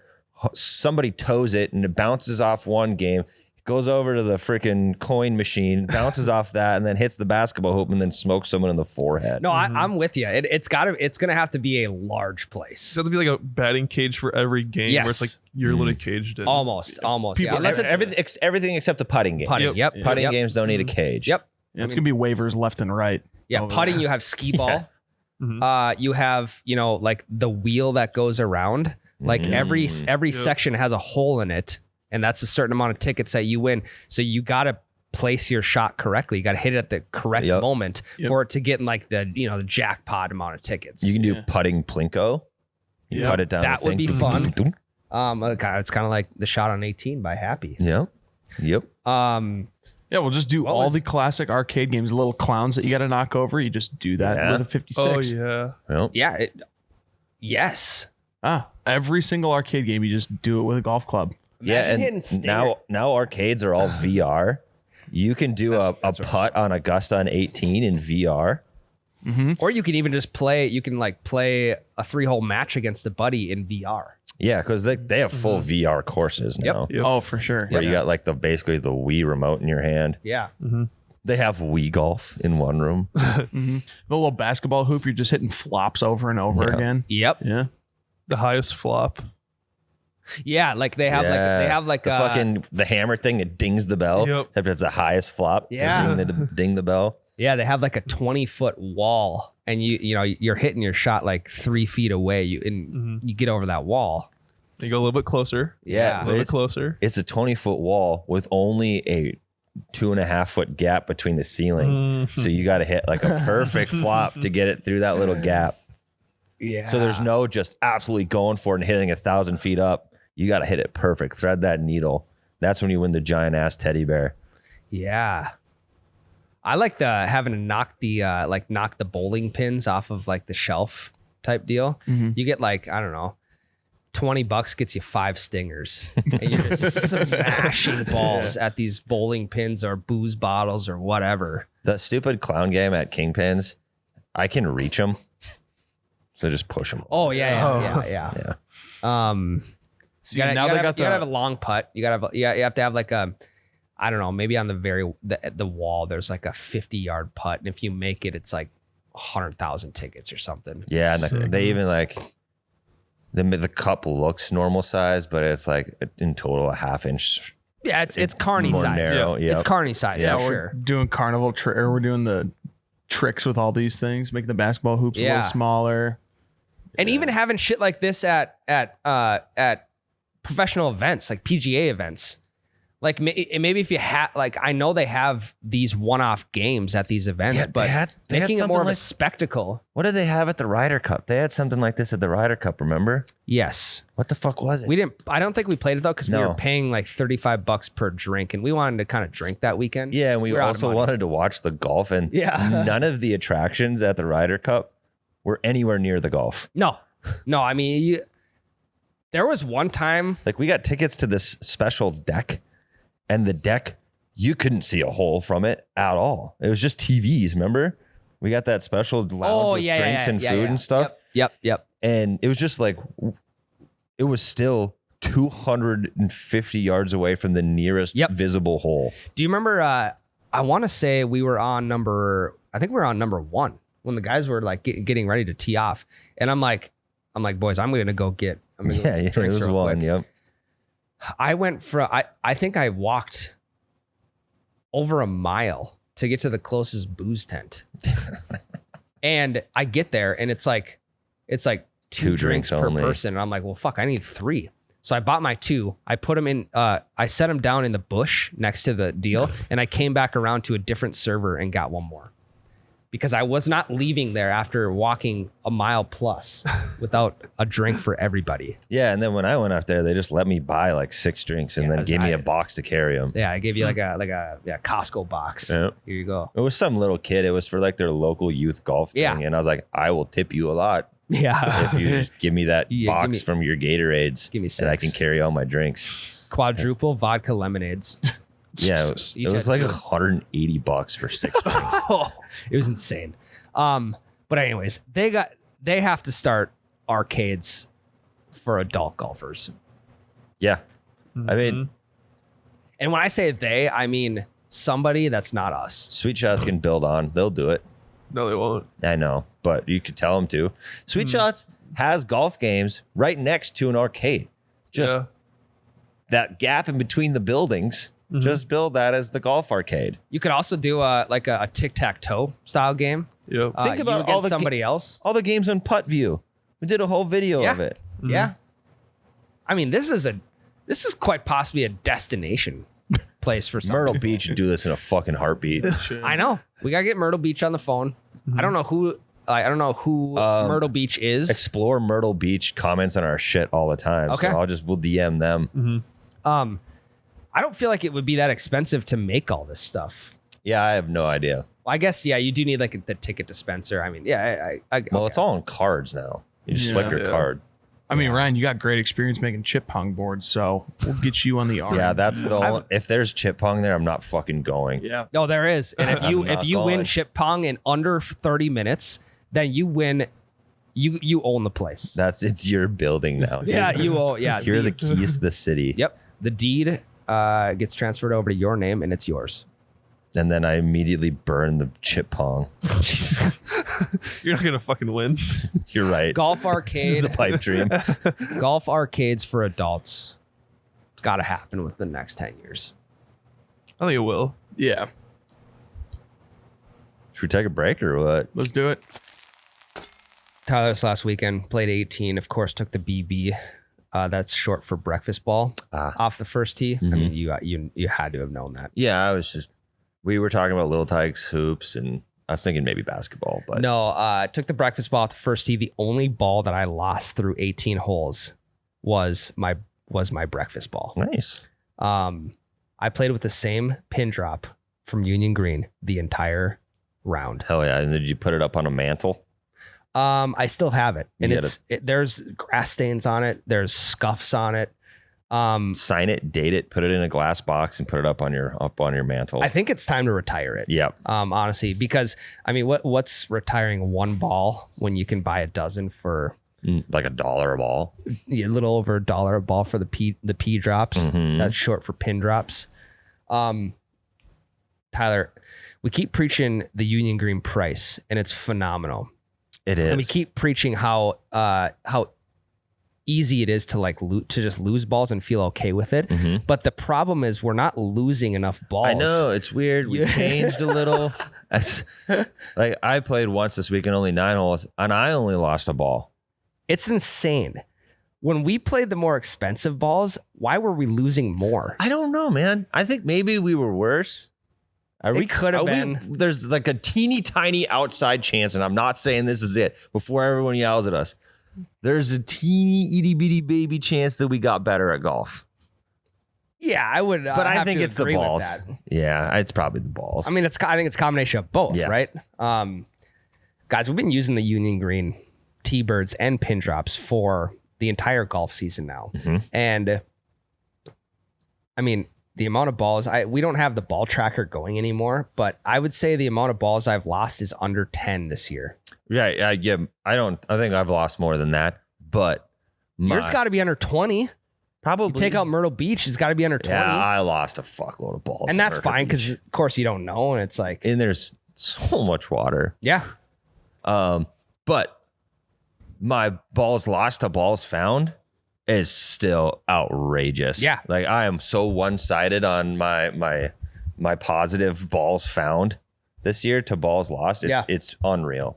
somebody toes it and it bounces off one game, goes over to the freaking coin machine, bounces off that, and then hits the basketball hoop and then smokes someone in the forehead. No, I'm with you. It's gonna have to be a large place. So it'll be like a batting cage for every game where Yes. it's like you're literally caged in. Almost. People, Yeah, unless it's everything except the putting game. putting. Yep. Putting Yep. games don't need a cage. Yep. Yeah, it's gonna be waivers left and right. Yeah. over Putting. there. You have skee ball. You have like the wheel that goes around. Like every section has a hole in it, and that's a certain amount of tickets that you win. So you got to place your shot correctly. You got to hit it at the correct moment for it to get in like the jackpot amount of tickets. You can do putting plinko. You Yep. put it down. That the would thing. be fun. It's kind of like the shot on 18 by Happy. Yep. Yep. Yeah, we'll just do all the classic arcade games, little clowns that you got to knock over. You just do that Yeah. with a 56. Oh yeah. Well, Yeah. Yes. Every single arcade game, you just do it with a golf club. yeah, Imagine hitting and stinger. now arcades are all VR. You can do a putt on Augusta on 18 in VR. Or you can even just play. You can like play a 3-hole match against a buddy in VR. Yeah, because they have full VR courses now. Yep. Oh, for sure. Where you got like basically the Wii remote in your hand. Yeah. They have Wii golf in one room. The little basketball hoop, you're just hitting flops over and over again. Yep. Yeah. The highest flop. Yeah. Like they have like the fucking the hammer thing that dings the bell. Yep. Except it's the highest flop. to Yeah. ding the bell. Yeah, they have like a 20-foot wall, and you're hitting your shot like 3 feet away. You get over that wall. You go a little bit closer. Yeah. A little bit closer. It's a 20-foot wall with only a 2.5-foot gap between the ceiling. So you got to hit like a perfect flop to get it through that little gap. Yeah. So there's no just absolutely going for it and hitting 1,000 feet up. You got to hit it perfect. Thread that needle. That's when you win the giant ass teddy bear. Yeah. I like having to knock the bowling pins off of like the shelf type deal. You get like, I don't know, $20 gets you 5 stingers. And you're just smashing balls at these bowling pins or booze bottles or whatever. The stupid clown game at Kingpins, I can reach them. So just push them. Oh, yeah. See, You now they got gotta have a long putt. You have to have like a, I don't know, maybe on the wall there's like a 50-yard putt, and if you make it, it's like 100,000 tickets or something. Yeah, and they even like the cup looks normal size, but it's like in total a half-inch. Yeah, it's carny more size. narrow, Yeah. It's carny size. Yeah, for we're sure. doing carnival or we're doing the tricks with all these things, making the basketball hoops a little smaller. And even having shit like this at professional events, like PGA events. Like maybe if you had, like, I know they have these one-off games at these events, Yeah, but they had making it more of a like- spectacle. What did they have at the Ryder Cup? They had something like this at the Ryder Cup, remember? Yes. What the fuck was it? I don't think we played it though, because we No. were paying like $35 per drink, and we wanted to kind of drink that weekend. Yeah, and we We're out of also money. wanted to watch the golf, and Yeah. none of the attractions at the Ryder Cup were anywhere near the golf. No, I mean, there was one time. Like, we got tickets to this special deck, and the deck, you couldn't see a hole from it at all. It was just TVs, remember? We got that special lounge with drinks and food and stuff. Yep. And it was just like, it was still 250 yards away from the nearest visible hole. Do you remember, I want to say we were on number 1 when the guys were like getting ready to tee off. And I'm like, boys, I'm going to go get Yeah, it drinks was real one. quick. Yep. I went from, I think I walked over a mile to get to the closest booze tent. And I get there and it's like two drinks per only. person. And I'm like, well, fuck, I need 3. So I bought my 2. I put them in, I set them down in the bush next to the deal. And I came back around to a different server and got one more. Because I was not leaving there after walking a mile plus without a drink for everybody. Yeah, and then when I went up there, they just let me buy like 6 drinks and Yeah, then gave me a box to carry them. Yeah, I gave you like a Costco box. Yeah. Here you go. It was some little kid. It was for like their local youth golf thing. Yeah. And I was like, I will tip you a lot Yeah. if you just give me that Yeah, box give me- from your Gatorades. give me and I 6. can carry all my drinks. Quadruple vodka lemonades. Yeah, Jesus. it was like $180 for 6 drinks. It was insane. But anyways, they have to start arcades for adult golfers. Yeah. I mean, And when I say they, I mean somebody that's not us. Sweet Shots can build on. They'll do it. No, they won't. I know, but you could tell them to. Sweet Shots has golf games right next to an arcade. Just that gap in between the buildings. Just build that as the golf arcade. You could also do like a tic-tac-toe style game. Yep. Think You about against all the somebody else. All the games on Putt View. We did a whole video of it. Yeah. I mean, this is quite possibly a destination place for something. Myrtle Beach would do this in a fucking heartbeat. I know. We gotta get Myrtle Beach on the phone. I don't know who Myrtle Beach is. Explore Myrtle Beach comments on our shit all the time. Okay. So we'll DM them. I don't feel like it would be that expensive to make all this stuff. Yeah, I have no idea. Well, I guess, yeah, you do need like the ticket dispenser. I mean, yeah, Well, it's all on cards now. You just swipe your card. I mean, Ryan, you got great experience making chip pong boards, so we'll get you on the R. Yeah, that's the only, if there's chip pong there, I'm not fucking going. Yeah. No, there is. And if you not win going. chip pong in under 30 minutes, then you win. You own the place. It's your building now. Yeah, you own. Yeah, You're the keys to the city. Yep, the deed gets transferred over to your name and it's yours. And then I immediately burn the chip pong. You're not gonna fucking win. You're right. Golf This is arcade, a pipe dream. golf arcades for adults. It's got to happen within the next 10 years. I think it will. Yeah. Should we take a break or what? Let's do it. Tyler, this last weekend played 18. Of course, took the BB. That's short for breakfast ball off the first tee. I mean, you had to have known that. Yeah, we were talking about little Tykes hoops, and I was thinking maybe basketball, but No, took the breakfast ball off the first tee. The only ball that I lost through 18 holes was my was my breakfast ball. Nice. I played with the same pin drop from Union Green the entire round. Hell yeah. And did you put it up on a mantle? I still have it, and there's grass stains on it. There's scuffs on it. Sign it, date it, put it in a glass box, and put it up on your mantle. I think it's time to retire it. Yep. Honestly, because I mean, what's retiring one ball when you can buy a dozen for like $1 a ball? A little over $1 a ball for the P drops. Mm-hmm. That's short for pin drops. Tyler, we keep preaching the Union Green price, and it's phenomenal. It is. And we keep preaching how easy it is to to just lose balls and feel okay with it. Mm-hmm. But the problem is we're not losing enough balls. I know, it's weird. We changed a little. Like I played once this week and only 9 holes, and I only lost a ball. It's insane. When we played the more expensive balls, why were we losing more? I don't know, man. I think maybe we were worse. It could have been. There's like a teeny tiny outside chance, and I'm not saying this is it before everyone yells at us. There's a teeny itty bitty baby chance that we got better at golf. Yeah, I would. But I think it's the balls. Yeah, it's probably the balls. I mean, I think it's a combination of both, right? Guys, we've been using the Union Green T-birds and pin drops for the entire golf season now. Mm-hmm. And I mean, the amount of balls, we don't have the ball tracker going anymore, but I would say the amount of balls I've lost is under 10 this year. Yeah. I think I've lost more than that, but yours got to be under 20. Probably. You take out Myrtle Beach, it's got to be under 20. Yeah, I lost a fuckload of balls. And that's fine because, of course, you don't know. And it's like. And there's so much water. Yeah. But my balls lost to balls found is still outrageous. Yeah. Like I am so one-sided on my positive balls found this year to balls lost. It's unreal.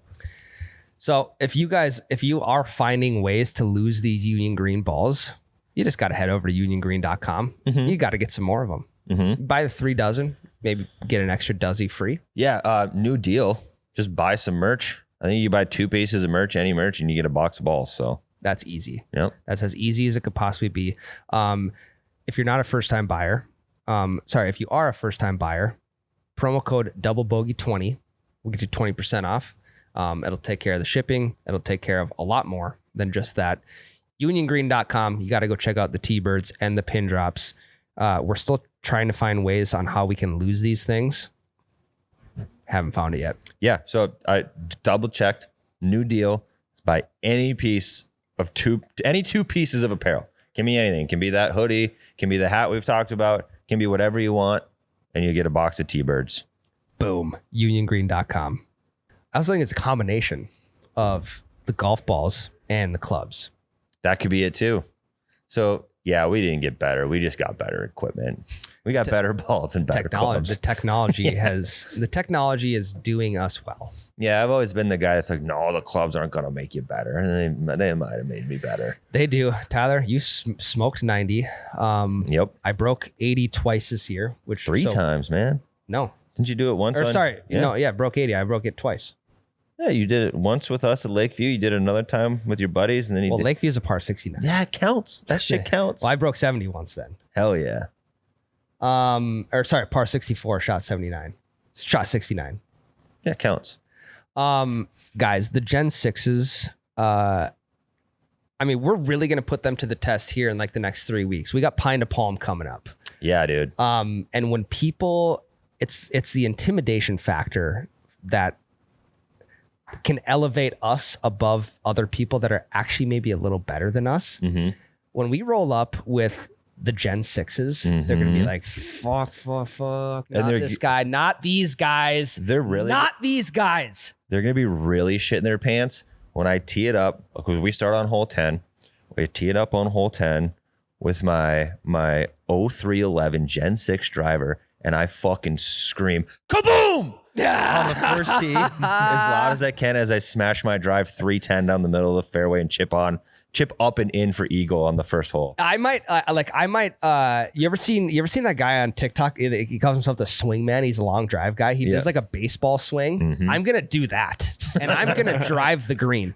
So if you are finding ways to lose these Union Green balls, you just got to head over to uniongreen.com. Mm-hmm. You got to get some more of them. Mm-hmm. Buy the 3 dozen, maybe get an extra dozen free. Yeah. New deal. Just buy some merch. I think you buy 2 pieces of merch, any merch, and you get a box of balls. So that's easy. Yep. That's as easy as it could possibly be. If you're not a first-time buyer, if you are a first-time buyer, promo code doublebogey20 will get you 20% off. It'll take care of the shipping. It'll take care of a lot more than just that. Uniongreen.com. You got to go check out the T-birds and the pin drops. We're still trying to find ways on how we can lose these things. Haven't found it yet. Yeah. So I double checked. New deal. Buy any 2 pieces of apparel. Can be anything. Can be that hoodie. Can be the hat we've talked about. Can be whatever you want. And you get a box of T-birds. Boom. Uniongreen.com. I was thinking it's a combination of the golf balls and the clubs. That could be it too. So yeah, we didn't get better. We just got better equipment. We got better balls and better clubs. The technology is doing us well. Yeah, I've always been the guy that's like, no, the clubs aren't going to make you better. And they might have made me better. They do. Tyler, you smoked 90. Yep. I broke 80 twice this year. Which 3 times, man. No. Didn't you do it once? Broke 80. I broke it twice. Yeah, you did it once with us at Lakeview. You did it another time with your buddies, and then Lakeview's a par 69. Yeah, it counts. That shit counts. Well, I broke 70 once then. Hell yeah. Par 64, shot 79. Shot 69. Yeah, it counts. Guys, the Gen 6s, we're really going to put them to the test here in like the next 3 weeks. We got Pine to Palm coming up. Yeah, dude. And when people, it's the intimidation factor that can elevate us above other people that are actually maybe a little better than us. Mm-hmm. When we roll up with the Gen 6s, they're going to be like, fuck. Not this guy, not these guys. They're really not these guys. They're going to be really shitting their pants when I tee it up. Because we start on hole 10. We tee it up on hole 10 with my 0311 Gen 6 driver. And I fucking scream, kaboom! On the first tee, as loud as I can, as I smash my drive 310 down the middle of the fairway and chip up and in for eagle on the first hole. I might. You ever seen that guy on TikTok? He calls himself the swing man. He's a long drive guy. He does like a baseball swing. Mm-hmm. I'm gonna do that, and I'm gonna drive the green.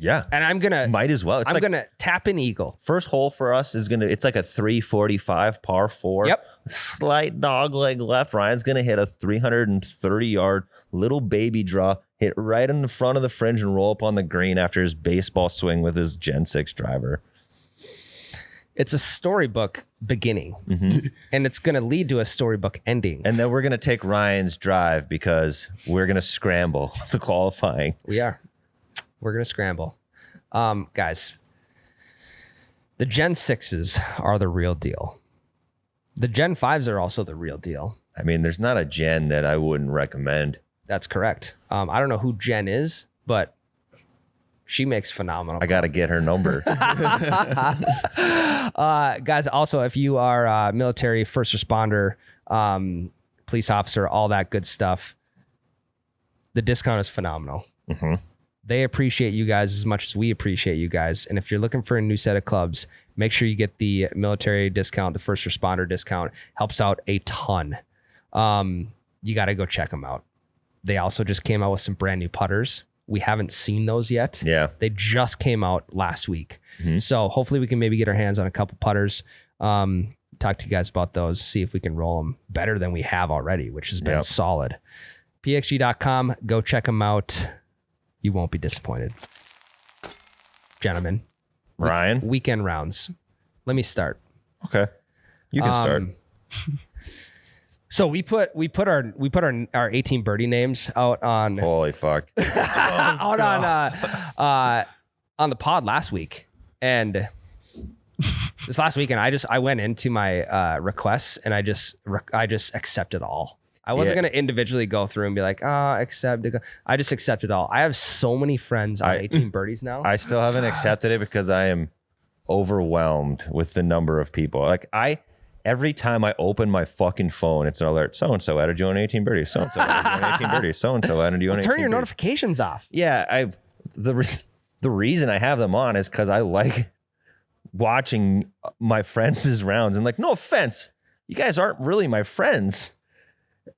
Yeah. And I'm gonna Might as well. It's I'm like gonna tap in eagle. first hole for us is it's like a 345 par 4. Yep. Slight dog leg left. Ryan's gonna hit a 330-yard little baby draw, hit right in the front of the fringe and roll up on the green after his baseball swing with his Gen 6 driver. It's a storybook beginning, and it's gonna lead to a storybook ending. And then we're gonna take Ryan's drive because we're gonna scramble the qualifying. We're gonna scramble. Guys, the Gen 6s are the real deal. The Gen 5s are also the real deal. I mean, there's not a Gen that I wouldn't recommend. That's correct. I don't know who Jen is, but she makes phenomenal. I got to get her number. Guys, also, if you are military, first responder, police officer, all that good stuff, the discount is phenomenal. They appreciate you guys as much as we appreciate you guys. And if you're looking for a new set of clubs, make sure you get the military discount, the first responder discount. Helps out a ton. You got to go check them out. They also just came out with some brand new putters. We haven't seen those yet. Yeah. They just came out last week. So hopefully we can maybe get our hands on a couple putters. Talk to you guys about those, see if we can roll them better than we have already, which has been solid. pxg.com, go check them out. You won't be disappointed. Gentlemen. Ryan? Weekend rounds. Let me start. Okay. You can start. So we put our 18 birdie names out on Holy fuck. on the pod last week, and this last weekend I went into my requests and I just accepted all. I wasn't going to individually go through and be like, accept it. I just accepted all. I have so many friends on 18 birdies now. I still haven't accepted it because I am overwhelmed with the number of people. Like every time I open my fucking phone, it's an alert. So-and-so added you on 18 birdies. So-and-so added you on 18 birdies. So-and-so added you on 18 Turn your birdies. notifications off. Yeah. The reason I have them on is because I like watching my friends' rounds. And like, no offense, you guys aren't really my friends.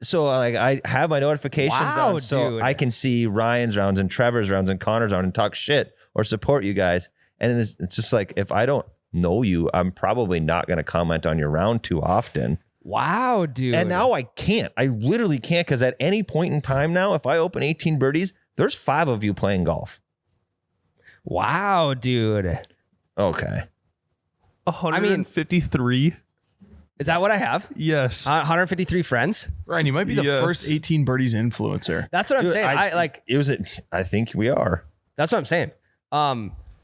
So like I have my notifications on so dude. I can see Ryan's rounds and Trevor's rounds and Connor's round and talk shit or support you guys. And it's just like, if I don't know you, I'm probably not going to comment on your round too often. Wow, dude. And now I can't. I literally can't, because at any point in time now, if I open 18 birdies, there's 5 of you playing golf. Wow, dude. Okay. 153. Is that what I have? Yes. 153 friends. Ryan, you might be the first 18 birdies influencer. That's what I'm Dude, saying. I think we are. That's what I'm saying.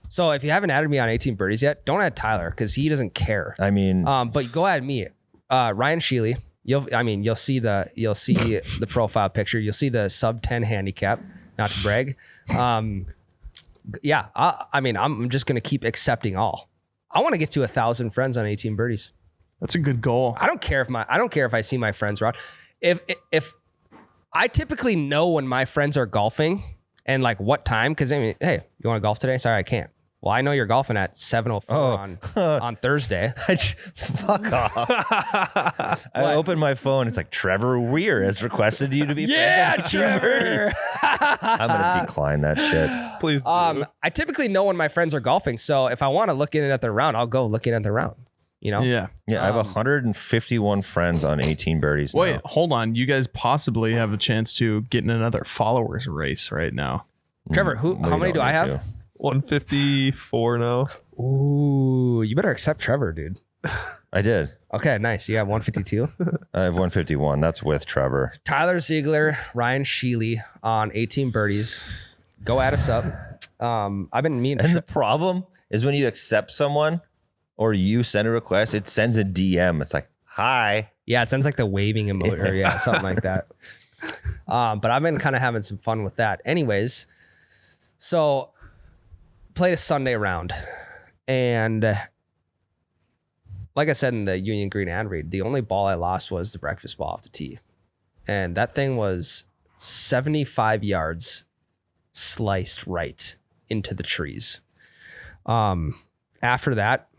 So if you haven't added me on 18 birdies yet, don't add Tyler because he doesn't care. I mean, but go add me, Ryan Sheely. You'll see the profile picture. You'll see the sub 10 handicap. Not to brag. I'm just gonna keep accepting all. I want to get to 1,000 friends on 18 birdies. That's a good goal. I don't care if I see my friends around. If I typically know when my friends are golfing and like what time, because hey, you want to golf today? Sorry, I can't. Well, I know you're golfing at 7:04 on Thursday. Fuck off. I opened my phone. It's like, Trevor Weir has requested you to be friends on 18 birdies. I'm going to decline that shit. Please do. I typically know when my friends are golfing. So if I want to look in at their round, I'll go look in at their round. You know? Yeah. Yeah, I have 151 friends on 18 birdies. Wait, now. hold on. You guys possibly have a chance to get in another followers race right now. Trevor, how many do I have? 154 now. Ooh, you better accept Trevor, dude. I did. Okay, nice. You have 152. I have 151. That's with Trevor. Tyler Ziegler, Ryan Sheely on 18 birdies. Go add us up. I've been meaning. And the problem is when you accept someone or you send a request, it sends a DM. It's like, hi. Yeah, it sounds like the waving emoji or something like that. But I've been kind of having some fun with that. Anyways, so played a Sunday round. And like I said in the Union Green ad read, the only ball I lost was the breakfast ball off the tee. And that thing was 75 yards sliced right into the trees. After that,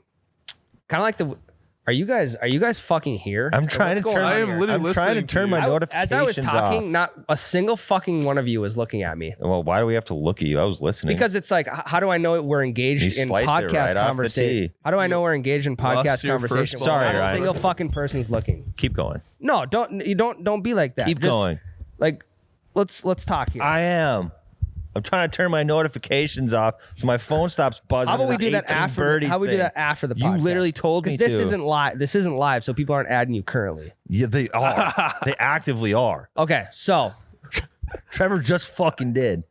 kind of like Are you guys fucking here? I'm trying to turn. I am literally I'm trying to listening to turn you. my As notifications I was talking, off. not a single fucking one of you was looking at me. Well, why do we have to look at you? I was listening. Because it's like, how do I know we're engaged You in sliced it podcast right off the conversation? tee. How do I know we're engaged in Lost podcast your conversation? first Sorry, Not a Ryan. single fucking person's looking. Keep going. No, don't be like that. Keep Just, going. Like, let's talk here. I am. I'm trying to turn my notifications off so my phone stops buzzing. How about we to do this that 18 after? birdies How we do thing. that after the You podcast? literally told me 'Cause this to. isn't live. This isn't live, so people aren't adding you currently. Yeah, they are. They actively are. Okay, so Trevor just fucking did.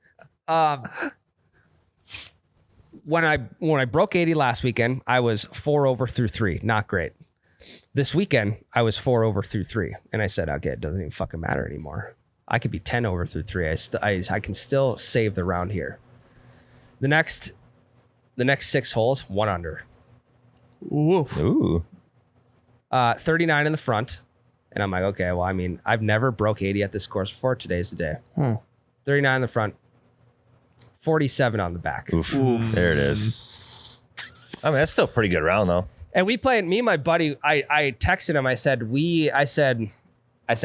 when I broke 80 last weekend, I was 4 over through 3. Not great. This weekend, I was 4 over through 3, and I said, okay, it doesn't even fucking matter anymore. I could be 10 over through 3. I can still save the round here. The next 6 holes, 1 under. Ooh. 39 in the front. And I'm like, okay, well, I mean, I've never broke 80 at this course before. Today's the day. 39 in the front, 47 on the back. Oof. There it is. I mean, that's still a pretty good round, though. And we played, me and my buddy, I texted him. I said,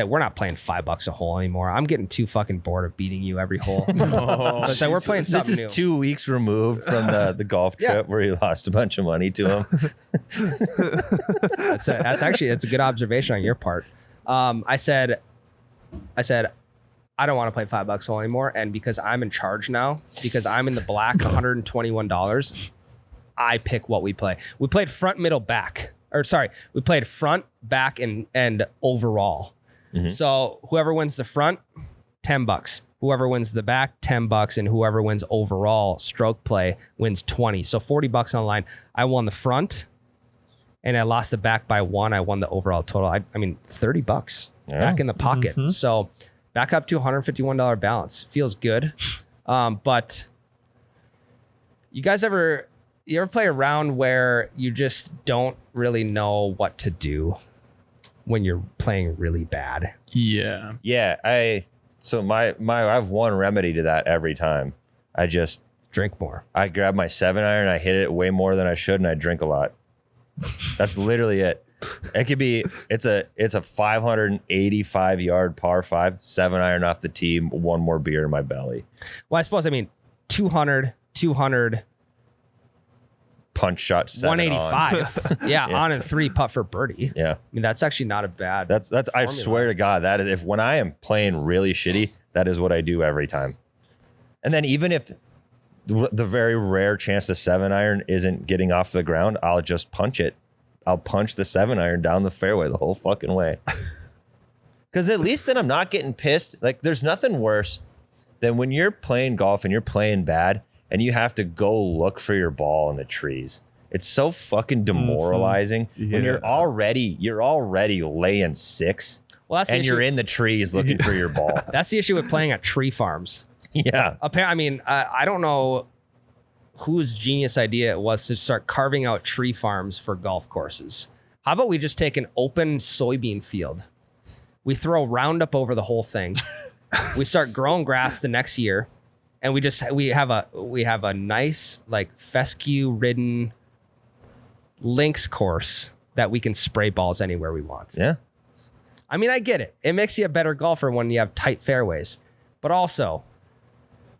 we're not playing $5 a hole anymore. I'm getting too fucking bored of beating you every hole. So I said, we're playing This something is new. 2 weeks removed from the golf trip Yeah. where he lost a bunch of money to him. That's a good observation on your part. I said, I don't want to play $5 a hole anymore. And because I'm in charge now, because I'm in the black, $121, I pick what we play. We played front, middle, back. We played front, back, and overall. Mm-hmm. So whoever wins the front, $10. Whoever wins the back, $10, and whoever wins overall stroke play wins 20. So $40 on the line. I won the front, and I lost the back by 1. I won the overall total. I mean, $30 back in the pocket. So back up to $151 balance. Feels good. But you guys ever play a round where you just don't really know what to do when you're playing really bad? Yeah. Yeah, I have one remedy to that every time. I just Drink more. I grab my 7-iron, I hit it way more than I should, and I drink a lot. That's literally it. It could be it's a 585 yard par 5, 7-iron off the tee, 1 more beer in my belly. Well, I suppose 200 Punch shot 7 185. Yeah, on and 3 putt for birdie. Yeah. I mean, that's actually not a bad. That's I swear to God, that is, if when I am playing really shitty, that is what I do every time. And then even if the very rare chance the 7-iron isn't getting off the ground, I'll just punch it. I'll punch the 7-iron down the fairway the whole fucking way. Because at least then I'm not getting pissed. Like, there's nothing worse than when you're playing golf and you're playing bad and you have to go look for your ball in the trees. It's so fucking demoralizing when you're already laying 6 Well, that's the and you're issue. in the trees looking for your ball. That's the issue with playing at tree farms. Yeah. I mean, I don't know whose genius idea it was to start carving out tree farms for golf courses. How about we just take an open soybean field? We throw Roundup over the whole thing. We start growing grass the next year, and we have a nice, like, fescue ridden links course that we can spray balls anywhere we want. Yeah. I mean, I get it. It makes you a better golfer when you have tight fairways. But also,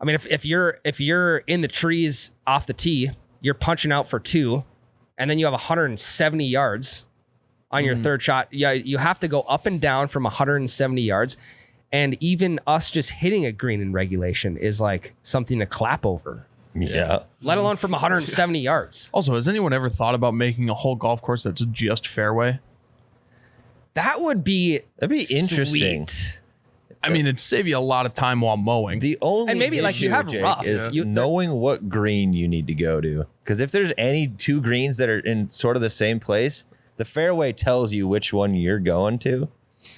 I mean, if you're in the trees off the tee, you're punching out for 2, and then you have 170 yards on your third shot. Yeah, you have to go up and down from 170 yards. And even us just hitting a green in regulation is like something to clap over, Yeah. let alone from 170 yards. Also, has anyone ever thought about making a whole golf course that's just fairway? That'd be interesting. sweet. I mean, it'd save you a lot of time while mowing. The only And maybe, like, you issue, have Jake, rough. is You- knowing what green you need to go to. Because if there's any 2 greens that are in sort of the same place, the fairway tells you which one you're going to.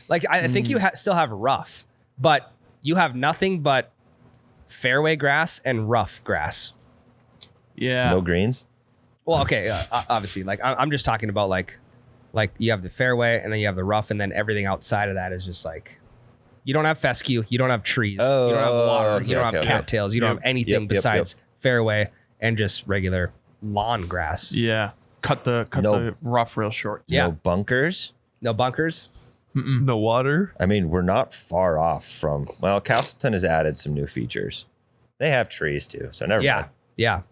Like, I think you still have rough, but you have nothing but fairway grass and rough grass. Yeah. No greens. Well, okay, obviously, like I'm just talking about like you have the fairway and then you have the rough, and then everything outside of that is just like, you don't have fescue, you don't have trees, you don't have water, okay, you don't have okay. cattails, you don't have anything Yep. besides fairway and just regular lawn grass. Yeah. cut the rough real short. Yeah. No bunkers. No bunkers. No water. I mean, we're not far off from. Well, Castleton has added some new features. They have trees too, so never mind. Yeah.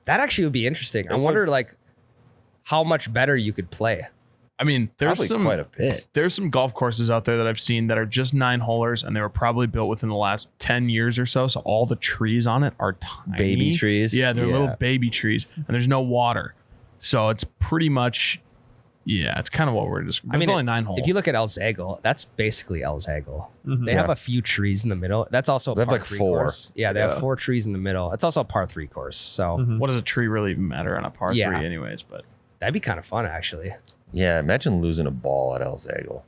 That actually would be interesting. I wonder like how much better you could play. I mean, there's Probably quite a bit. There's some golf courses out there that I've seen that are just 9-holers, and they were probably built within the last 10 years or so. So all the trees on it are tiny. Baby trees? Yeah, they're Yeah. little baby trees, and there's no water. So it's pretty much, it's kind of what we're just. It's only 9 holes. If you look at El Zagel, that's basically El Zagel. Mhm. They have a few trees in the middle. That's also a They have par like 3 4. course. Yeah, they have 4 trees in the middle. It's also a par 3 course. So what does a tree really even matter on a par 3 anyways? But that'd be kind of fun, actually. Yeah, imagine losing a ball at El Zagel.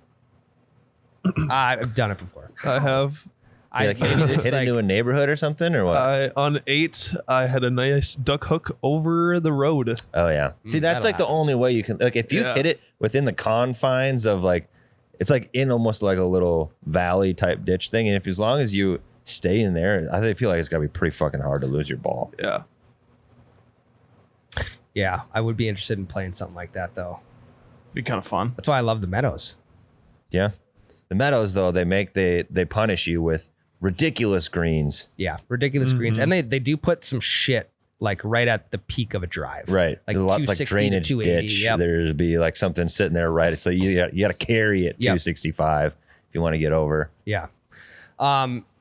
I've done it before. I have. I Like, maybe just hit like, into a neighborhood or something, or what? On 8, I had a nice duck hook over the road. Oh yeah. See, that's that'll like the happen. only way you can. Like, if you Yeah. hit it within the confines of like, it's like in almost like a little valley type ditch thing, and if as long as you stay in there, I feel like it's gotta be pretty fucking hard to lose your ball. Yeah. yeah, I would be interested in playing something like that, though. be kind of fun. That's why I love the Meadows. Yeah. The Meadows though, they punish you with ridiculous greens. Yeah, ridiculous greens. And they do put some shit like right at the peak of a drive. Right. Like There's a lot like 260 to drainage 280. ditch. Yep. There'd be like something sitting there right. So you got to carry it 265 if you want to get over. Yeah.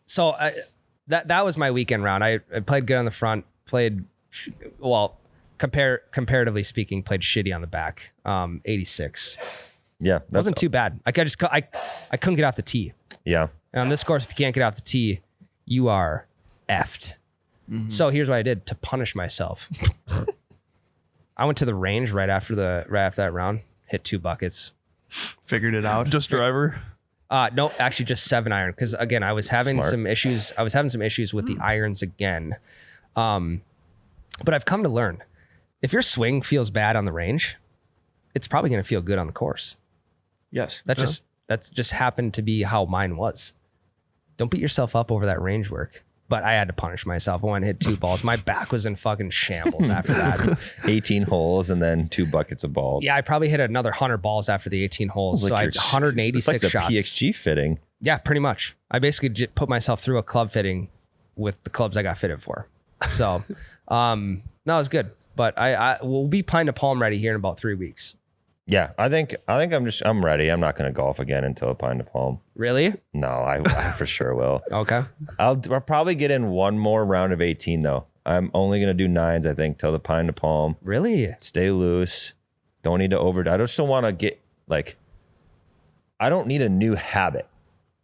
So that was my weekend round. I played good on the front, comparatively speaking, played shitty on the back. 86. Yeah. Wasn't too bad. I couldn't get off the tee. Yeah. And on this course, if you can't get off the tee, you are effed. So here's what I did to punish myself. I went to the range right after that round, hit 2 buckets. Figured it out. Just driver. No, actually just 7-iron. Because again, I was having Smart. some issues. I was having some issues with the irons again. But I've come to learn, if your swing feels bad on the range, it's probably going to feel good on the course. Yes. That's just happened to be how mine was. Don't beat yourself up over that range work. But I had to punish myself. I went and hit 2 balls. My back was in fucking shambles after that. 18 holes and then 2 buckets of balls. Yeah, I probably hit another 100 balls after the 18 holes. So I had 186 it's like shots. the PXG fitting. Yeah, pretty much. I basically put myself through a club fitting with the clubs I got fitted for. So, no, it was good. But I will be pine to palm ready here in about 3 weeks. Yeah, I think I'm ready. I'm not going to golf again until Pine to Palm. Really? No, I for sure will. Okay. I'll probably get in one more round of 18 though. I'm only going to do 9s, I think, till the Pine to Palm. Really? Stay loose. Don't need to I just don't want to get like, I don't need a new habit.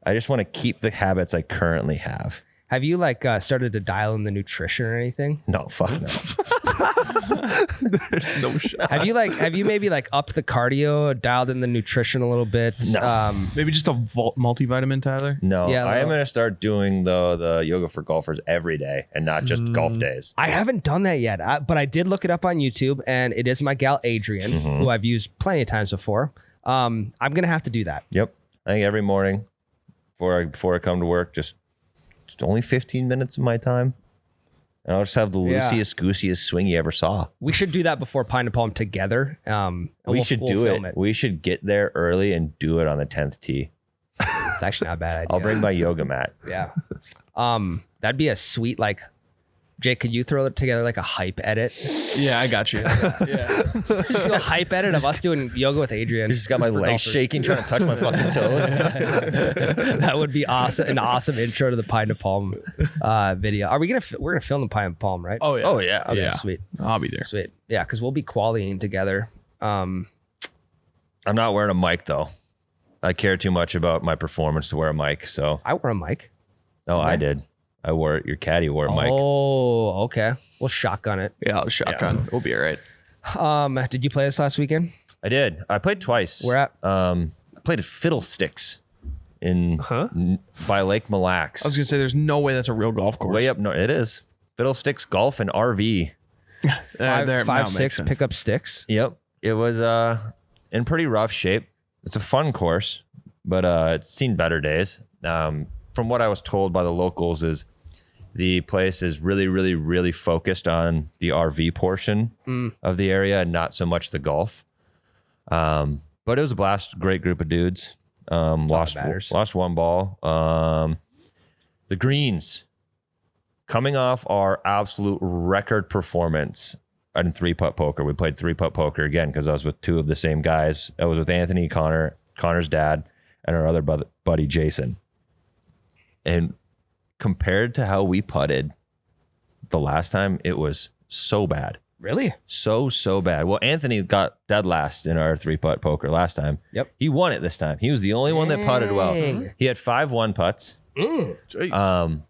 I just want to keep the habits I currently have. Have you started to dial in the nutrition or anything? No, fuck no. There's no shot. Have you maybe upped the cardio, dialed in the nutrition a little bit? No. Maybe just a multivitamin, Tyler. No, Yeah, I am no. going to start doing the yoga for golfers every day and not just golf days. I haven't done that yet, but I did look it up on YouTube, and it is my gal Adrian, who I've used plenty of times before. I'm gonna have to do that. Yep. I think every morning before I come to work, just only 15 minutes of my time. And I'll just have the loosiest, goosiest swing you ever saw. We should do that before Pine to Palm together. And We should do film it. We should get there early and do it on the 10th tee. It's actually not a bad idea. I'll bring my yoga mat. Yeah. That'd be a sweet Jake, could you throw it together like a hype edit? Yeah, I got you. Yeah. Just do a hype edit of us doing yoga with Adrian. I just got my for legs golfers. shaking trying to touch my fucking toes. That would be awesome. An awesome intro to the Pine to Palm video. We're gonna film the Pine to Palm, right? Oh yeah. Oh, yeah. Okay, yeah. sweet. I'll be there. Sweet. Yeah, because we'll be quallying together. I'm not wearing a mic, though. I care too much about my performance to wear a mic, so. I wore a mic. No, I did. I wore it. Your caddy wore a mic. Oh, okay. We'll shotgun it. Yeah, I'll shotgun. We'll be all right. Did you play this last weekend? I did. I played twice. Where at? I played at Fiddlesticks by Lake Mille Lacs. I was gonna say, there's no way that's a real golf course. Way up north. It is. Fiddlesticks Golf and RV. There, now it makes 5'6" sense. pick up sticks. Yep. It was in pretty rough shape. It's a fun course, but it's seen better days. From what I was told by the locals is The place is really, really, really focused on the RV portion of the area and not so much the golf. But it was a blast. Great group of dudes. Lost one ball. The greens coming off our absolute record performance in 3-putt poker. We played 3-putt poker again because I was with two of the same guys. I was with Anthony, Connor's dad, and our other buddy Jason. And compared to how we putted the last time, it was so bad. Really? So bad. Well, Anthony got dead last in our 3-putt poker last time. Yep. He won it this time. He was the only one that putted well. He had 5 1-putts. Jeez.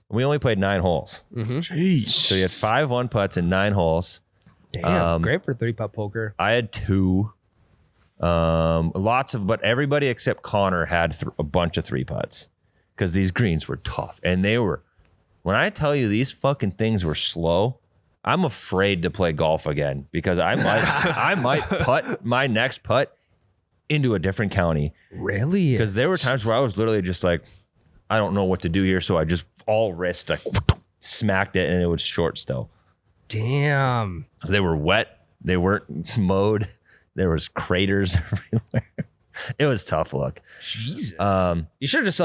We only played 9 holes. Jeez. So he had 5 1-putts and 9 holes. Damn, great for 3-putt poker. I had 2. But everybody except Connor had a bunch of 3-putts because these greens were tough. And they were, when I tell you these fucking things were slow, I'm afraid to play golf again because I might putt my next putt into a different county. Really? Because there were times where I was literally just like, I don't know what to do here. So I just all wrist, I smacked it and it was short still. Damn. Because they were wet. They weren't mowed. There was craters everywhere. It was tough luck. Jesus. You should just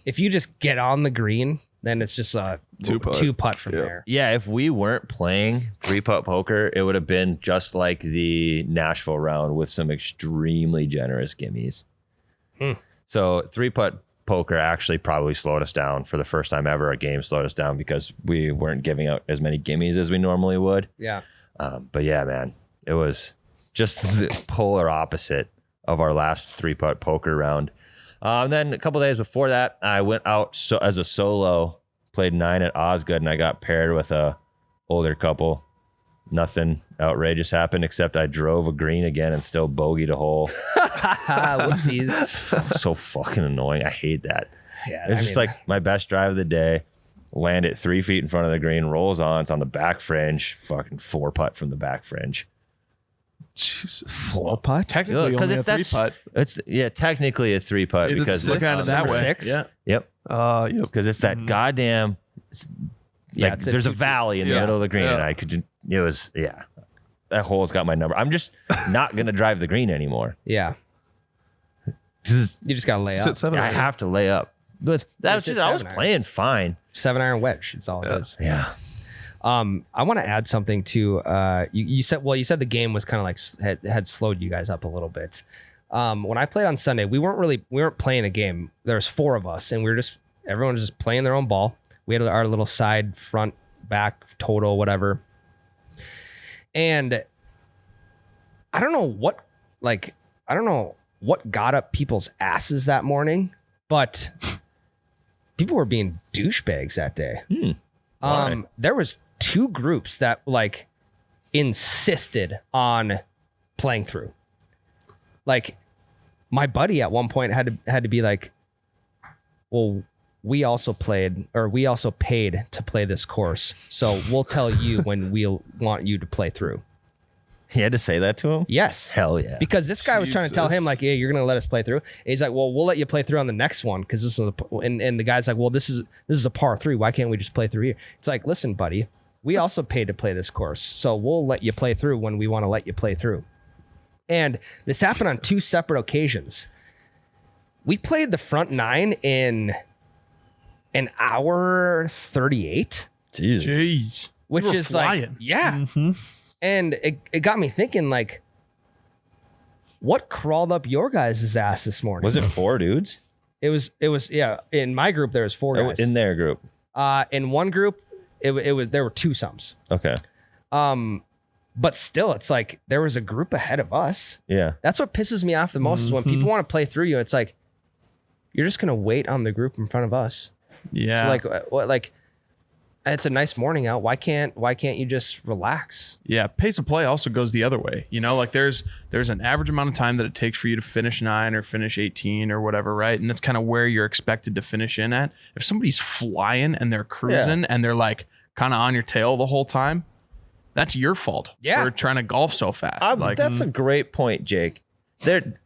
if you just get on the green, then it's just a 2-putt from there. Yeah, if we weren't playing 3-putt poker, it would have been just like the Nashville round with some extremely generous gimmies. So 3-putt poker actually probably slowed us down for the first time ever. A game slowed us down because we weren't giving out as many gimmies as we normally would. Yeah. But yeah, man, it was just the polar opposite of our last 3-putt poker round. And then a couple days before that, I went out as a solo, played 9 at Osgood, and I got paired with a older couple. Nothing outrageous happened except I drove a green again and still bogeyed a hole. Whoopsies. So fucking annoying. I hate that. Yeah, It's just like my best drive of the day. Land it 3 feet in front of the green, rolls on. It's on the back fringe. Fucking 4-putt from the back fringe. Jesus. 4-putt? Technically, Because only a it's that 3-putt. It's technically a 3-putt It's because look at it that way. 6? Yeah. yep, Yep. because it's that goddamn. Yeah, it's a there's a 2-2. valley in the Yeah. middle of the green, Yeah. and I could. It was that hole's got my number. I'm just not gonna drive the green anymore. Yeah. 'Cause You just got to lay Sit up. 7. I have to lay up. But that was sit just I was 7 iron. playing fine. 7-iron wedge. That's all it is. Yeah. I want to add something to you said the game was kind of like had slowed you guys up a little bit. When I played on Sunday, we weren't playing a game. There was 4 of us, and everyone was just playing their own ball. We had our little side, front, back, total, whatever. And I don't know what got up people's asses that morning, but people were being douchebags that day. Why? There was 2 groups that insisted on playing through. Like my buddy at one point had to be like, well, we also paid to play this course. So we'll tell you when we'll want you to play through. He had to say that to him. Yes. Hell yeah. Because this guy was trying to tell him Jesus. like, yeah, you're going to let us play through. And he's like, well, we'll let you play through on the next one. Cause this is and the guy's like, well, this is a par 3. Why can't we just play through here? It's like, listen, buddy, we also paid to play this course. So we'll let you play through when we want to let you play through. And this happened on 2 separate occasions. We played the front 9 in an hour 38, Jesus. Jeez. which You were is flying. like, yeah. And it got me thinking, like, what crawled up your guys' ass this morning? Was it 4 dudes? It was yeah. In my group, there was 4 guys. In their group. In one group, there were 2 sums. Okay. But still, it's like there was a group ahead of us. Yeah. That's what pisses me off the most is when people want to play through you. It's like you're just gonna wait on the group in front of us. Yeah. So like what like. It's a nice morning out. Why can't you just relax? Yeah, pace of play also goes the other way. You know, like there's an average amount of time that it takes for you to finish 9 or finish 18 or whatever, right? And that's kind of where you're expected to finish in at. If somebody's flying and they're cruising and they're like kind of on your tail the whole time, that's your fault for trying to golf so fast. That's a great point, Jake. Their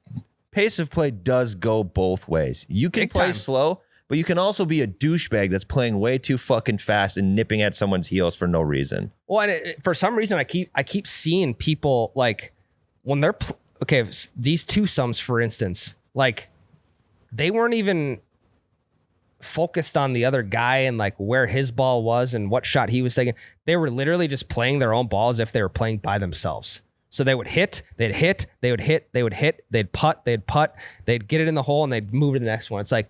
pace of play does go both ways. You can Big play time. slow, but you can also be a douchebag that's playing way too fucking fast and nipping at someone's heels for no reason. Well, and for some reason, I keep seeing people like when they're these two-somes, for instance, like they weren't even focused on the other guy and like where his ball was and what shot he was taking. They were literally just playing their own ball as if they were playing by themselves. So they would hit, they'd putt, they'd get it in the hole and they'd move to the next one. It's like,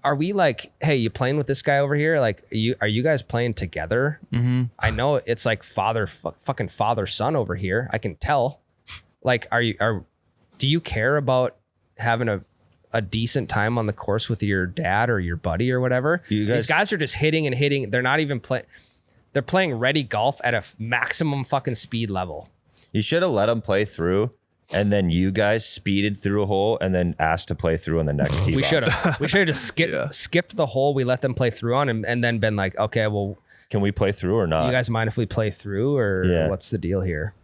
are we like, hey, you playing with this guy over here? Like, are you guys playing together? Mm-hmm. I know it's like fucking father son over here. I can tell. Like, do you care about having a decent time on the course with your dad or your buddy or whatever? These guys are just hitting and hitting. They're not even playing. They're playing ready golf at a maximum fucking speed level. You should have let them play through, and then you guys speeded through a hole and then asked to play through on the next tee. We should have just skipped the hole we let them play through on and then been like, okay, well, can we play through or not? You guys mind if we play through or what's the deal here?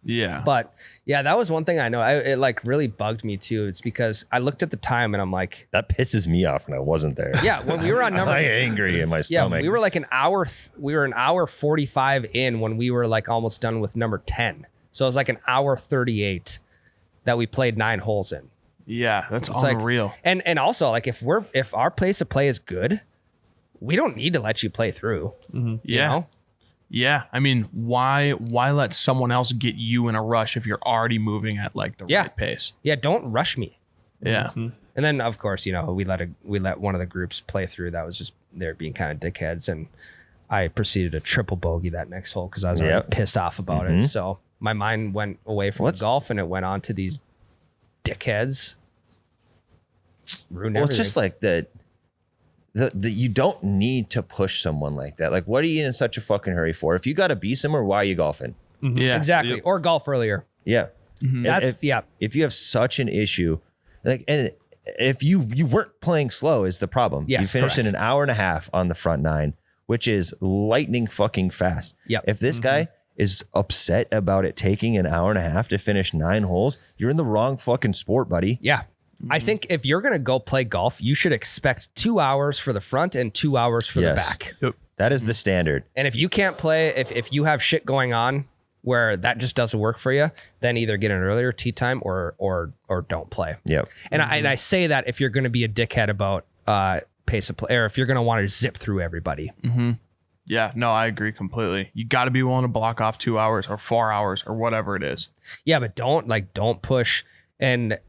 Yeah. But yeah, that was one thing I know. It like really bugged me too. It's because I looked at the time and I'm like, that pisses me off when I wasn't there. Yeah, when we were on number, I'm angry in my stomach. Yeah, we were like an hour. We were an hour 45 in when we were like almost done with number 10. So it was like an hour 38 that we played 9 holes in. Yeah, that's it's unreal. Like, and also like if our pace of play is good, we don't need to let you play through. Mm-hmm. You know? Yeah, I mean, why let someone else get you in a rush if you're already moving at like the right pace? Yeah, don't rush me. Yeah. Mm-hmm. And then of course, you know, we let one of the groups play through. That was just they're being kind of dickheads, and I proceeded to triple bogey that next hole because I was already pissed off about it. So my mind went away from the golf and it went on to these dickheads. Ruined everything. It's just like the you don't need to push someone like that. Like, what are you in such a fucking hurry for? If you got to be somewhere, why are you golfing? Mm-hmm. Yeah, exactly. Or golf earlier. Yeah, mm-hmm. If you have such an issue, like, and if you weren't playing slow is the problem. Yes, you finished in an hour and a half on the front 9, which is lightning fucking fast. Yep. If this guy is upset about it taking an hour and a half to finish 9 holes, you're in the wrong fucking sport, buddy. Yeah. I think if you're going to go play golf, you should expect 2 hours for the front and 2 hours for the back. Yep. That is the standard. And if you can't play, if you have shit going on where that just doesn't work for you, then either get an earlier tee time or don't play. Yep. And I say that if you're going to be a dickhead about pace of play, or if you're going to want to zip through everybody. Mm-hmm. Yeah, no, I agree completely. You got to be willing to block off 2 hours or 4 hours or whatever it is. Yeah, but don't push and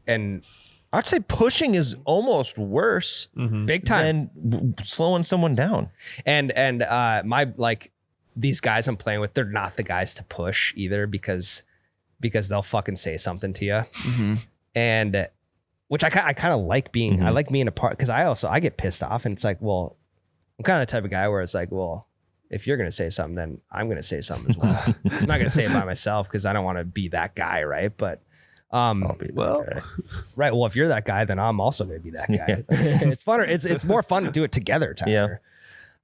I'd say pushing is almost worse, big time, than slowing someone down. And my like these guys I'm playing with, they're not the guys to push either because they'll fucking say something to you, and which I kind of like being. I like being a part because I get pissed off, and it's like, well, I'm kind of the type of guy where it's like, well, if you're gonna say something, then I'm gonna say something as well. I'm not gonna say it by myself because I don't want to be that guy, right? But I'll be that guy. Right. Well, if you're that guy, then I'm also going to be that guy. It's funner. It's more fun to do it together, Tyler.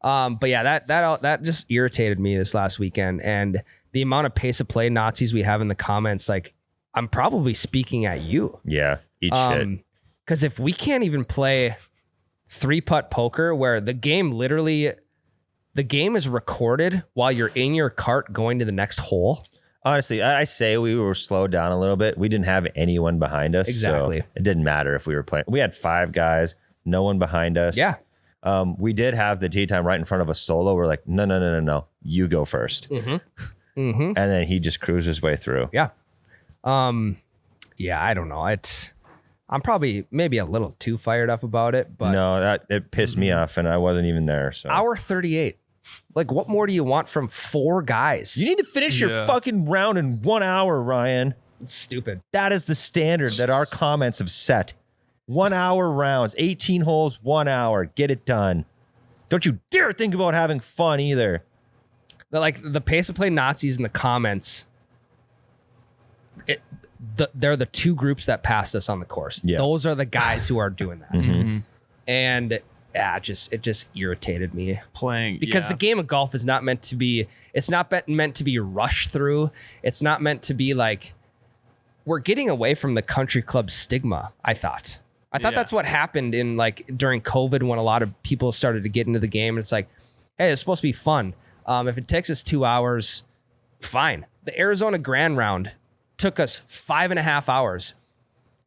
Yeah. But yeah, that just irritated me this last weekend, and the amount of pace of play Nazis we have in the comments. Like, I'm probably speaking at you. Yeah. Eat shit. Because if we can't even play 3-putt poker, where the game is recorded while you're in your cart going to the next hole. Honestly, I say we were slowed down a little bit. We didn't have anyone behind us. Exactly. So it didn't matter if we were playing. We had 5 guys, no one behind us. Yeah. We did have the tee time right in front of us solo. We're like, no. You go first. And then he just cruised his way through. Yeah. Yeah, I don't know. I'm probably maybe a little too fired up about it, but no, it pissed me off, and I wasn't even there. So hour 38. Like, what more do you want from 4 guys? You need to finish your fucking round in 1 hour, Ryan. It's stupid. That is the standard that our comments have set. 1 hour rounds, 18 holes, 1 hour. Get it done. Don't you dare think about having fun either. Like, the pace of play Nazis in the comments, they're the 2 groups that passed us on the course. Yeah. Those are the guys who are doing that. And yeah, it just irritated me because the game of golf is not meant to be. It's not meant to be rushed through. It's not meant to be like, we're getting away from the country club stigma. I thought I thought that's what happened in like during COVID when a lot of people started to get into the game. And it's like, hey, it's supposed to be fun. If it takes us 2 hours, fine. The Arizona Grand Round took us 5.5 hours.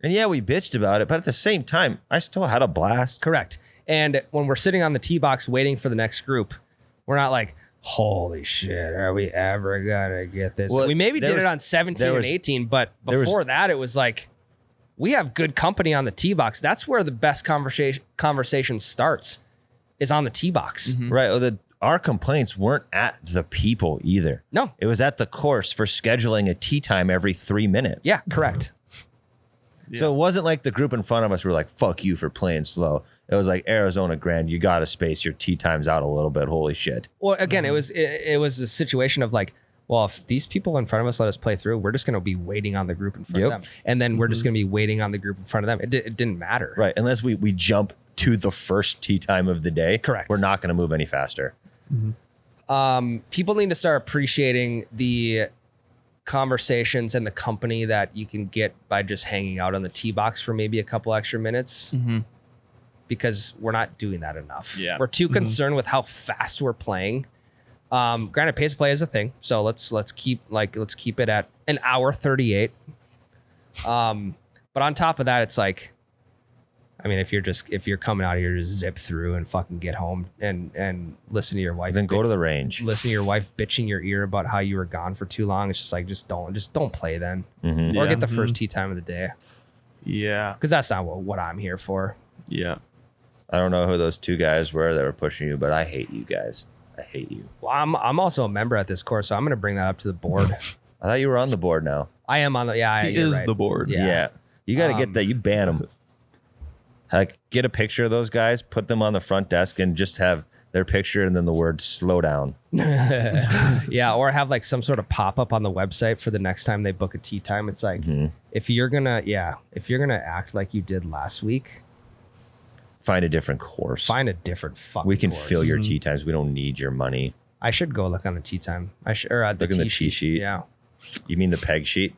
And yeah, we bitched about it, but at the same time, I still had a blast. Correct. And when we're sitting on the tee box waiting for the next group, we're not like, holy shit, are we ever gonna get this? Well, we maybe did it on 17 and 18, but before that, it was like, we have good company on the tee box. That's where the best conversation starts, is on the tee box. Mm-hmm. Right. Well, our complaints weren't at the people either. No. It was at the course for scheduling a tee time every 3 minutes. Yeah, correct. So it wasn't like the group in front of us were like, fuck you for playing slow. It was like, Arizona Grand, you got to space your tee times out a little bit. Holy shit. Well, again, it was a situation of like, well, if these people in front of us let us play through, we're just going to be waiting on the group in front of them. And then we're just going to be waiting on the group in front of them. It didn't matter. Right. Unless we jump to the first tee time of the day. Correct. We're not going to move any faster. People need to start appreciating the conversations and the company that you can get by just hanging out on the tee box for maybe a couple extra minutes. Because we're not doing that enough. Yeah. We're too concerned with how fast we're playing. Granted, pace of play is a thing, so let's keep it at an hour 38. But on top of that, it's like, I mean, if you're coming out here to zip through and fucking get home and listen to your wife, Then go to the range. listen to your wife bitching your ear about how you were gone for too long. It's just like, just don't play then, or get the first tee time of the day, Yeah. because that's not what I'm here for. Yeah. I don't know who those two guys were that were pushing you, but I hate you guys. I hate you. Well, I'm also a member at this course, so I'm going to bring that up to the board. I thought you were on the board now. I am on the, yeah. He you're is right. the board. Yeah. You got to get that. You ban them. Like, get a picture of those guys, put them on the front desk, and just have their picture and then the word slow down. Yeah, or have like some sort of pop-up on the website for the next time they book a tee time. It's like, if you're gonna act like you did last week, Find a different course. find a different fucking We can course. fill your tee times. We don't need your money. I should go look on the tee time. Or at the Look in the tee tee sheet. Yeah, You mean the peg sheet?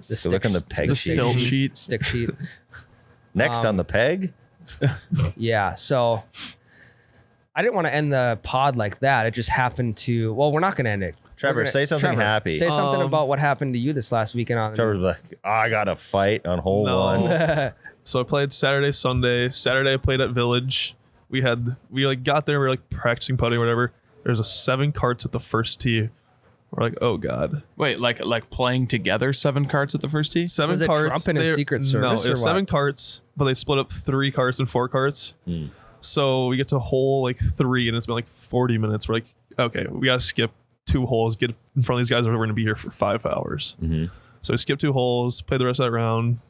the So look on the peg The sheet. stilt sheet. stick sheet. Next on the peg? Yeah, so I didn't want to end the pod like that. It just happened to. Well, we're not going to end it. Trevor, We're gonna- say something happy. Say something about what happened to you this last weekend on. Trevor's like, I got a fight on hole No. one. So I played Saturday, Sunday. Saturday I played at Village. We got there, we were like practicing putting or whatever. There's a 7 carts at the first tee. We're like, oh god. Wait, like playing together 7 carts at the first tee? 7 Was it carts. Trump and his they're- Secret No, Service it or was what? 7 carts, but they split up 3 carts and 4 carts. So we get to hole like 3 and it's been like 40 minutes. We're like, okay, we gotta skip 2 holes, get in front of these guys, or we're gonna be here for 5 hours. So we skipped 2 holes, played the rest of that round.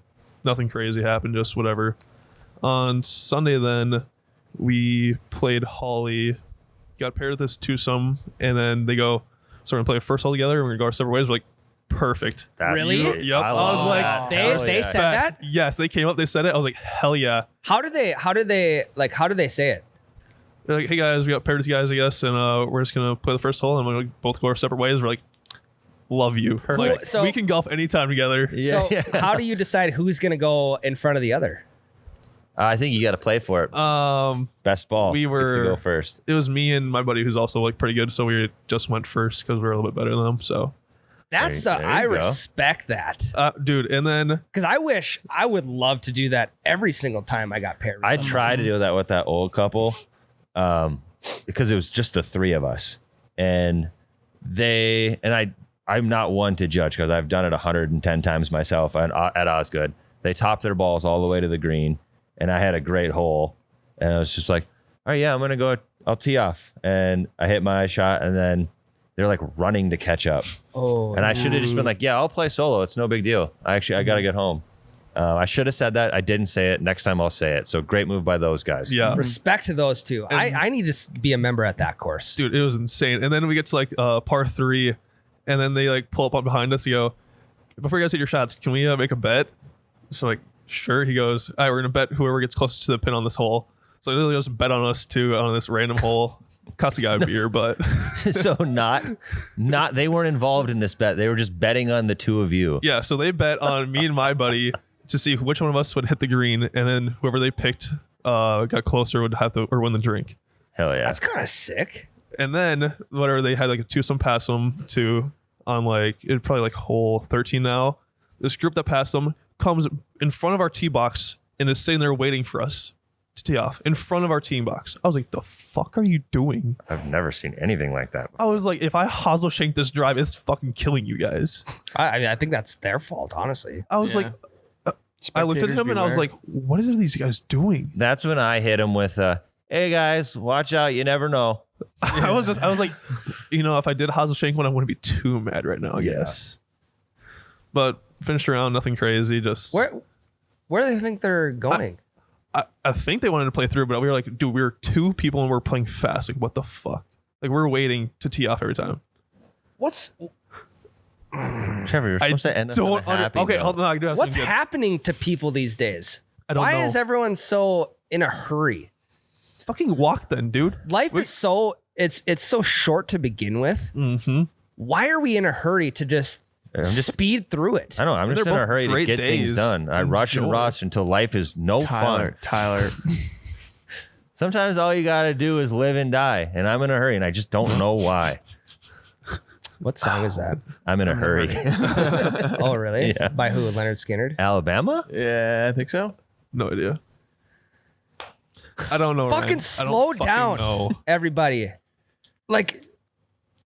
Nothing crazy happened, just whatever. On Sunday then, we played Holly, got paired with this twosome, and then they go, so we're gonna play a first hole together and we're gonna go our separate ways. We're like, perfect. That's Really? Yep. I was love like, that. They Hell they yeah. said that. yes, they came up, they said it. I was like, hell yeah. How did they say it? They're like, hey guys, we got paired with you guys, I guess, and we're just gonna play the first hole and we're gonna both go our separate ways. We're like, love you. Like, So- we can golf anytime together. Yeah. So how do you decide who's gonna go in front of the other? I think you got to play for it. Best ball. we gets were- to go first. It was me and my buddy who's also like pretty good, so we just went first because we're a little bit better than them. So, That's There you I go. respect that, dude, and then because I would love to do that every single time I got paired with I someone. tried to do that with that old couple because it was just the 3 of us. And I'm not one to judge because I've done it 110 times myself at Osgood. They topped their balls all the way to the green, and I had a great hole. And I was just like, all right, yeah, I'm going to go. I'll tee off. And I hit my shot, and then they're like running to catch up. Oh, And I should have just been like, yeah, I'll play solo. It's no big deal. I got to get home. I should have said that. I didn't say it. Next time I'll say it. So great move by those guys. yeah, respect to those two. I need to be a member at that course. dude, it was insane. And then we get to like par 3, and then they like pull up on behind us. You go, before you guys hit your shots, can we make a bet? So like, sure. He goes, all right, we're gonna bet whoever gets closest to the pin on this hole. So he literally goes bet on us too on this random hole. Cost the guy a beer, but So not they weren't involved in this bet. They were just betting on the 2 of you. yeah. So they bet on me and my buddy, to see which one of us would hit the green, and then whoever they picked got closer would have to or win the drink. Hell yeah. That's kind of sick. And then whatever they had like a twosome pass them to on like it probably like hole 13 now. This group that passed them comes in front of our tee box and is sitting there waiting for us to tee off in front of our tee box. I was like, the fuck are you doing? I've never seen anything like that before. I was like, if I hosel shank this drive, it's fucking killing you guys. I mean, I think that's their fault, honestly. I was Yeah. like, I looked at him and I was like, what are these guys doing? That's when I hit him with, hey guys, watch out. You never know. I was like, if I did hosel shank one, I wouldn't be too mad right now, I guess. But finished around, nothing crazy. Just Where do they think they're going? I think they wanted to play through, but we were like, dude, we were two people and we're playing fast. Like, what the fuck? Like, we're waiting to tee off every time. What's Trevor, you're supposed to end up on a happy okay, note. hold on. I do have what's something good. happening to people these days? I don't Why know. is everyone so in a hurry? Fucking walk then, dude. Life is so it's so short to begin with. Mm-hmm. Why are we in a hurry to just speed through it? I know. I'm just They're in a both hurry to great get things days. done. I rush and Enjoy. rush until life is no fun. Tyler. Sometimes all you got to do is live and die. And I'm in a hurry and I just don't know why. What song is that? I'm in a hurry. Oh, really? Yeah. By who? Leonard Skinner? Alabama? Yeah, I think so. No idea. I don't know. Fucking Ryan. slow I don't down, know. everybody. Like,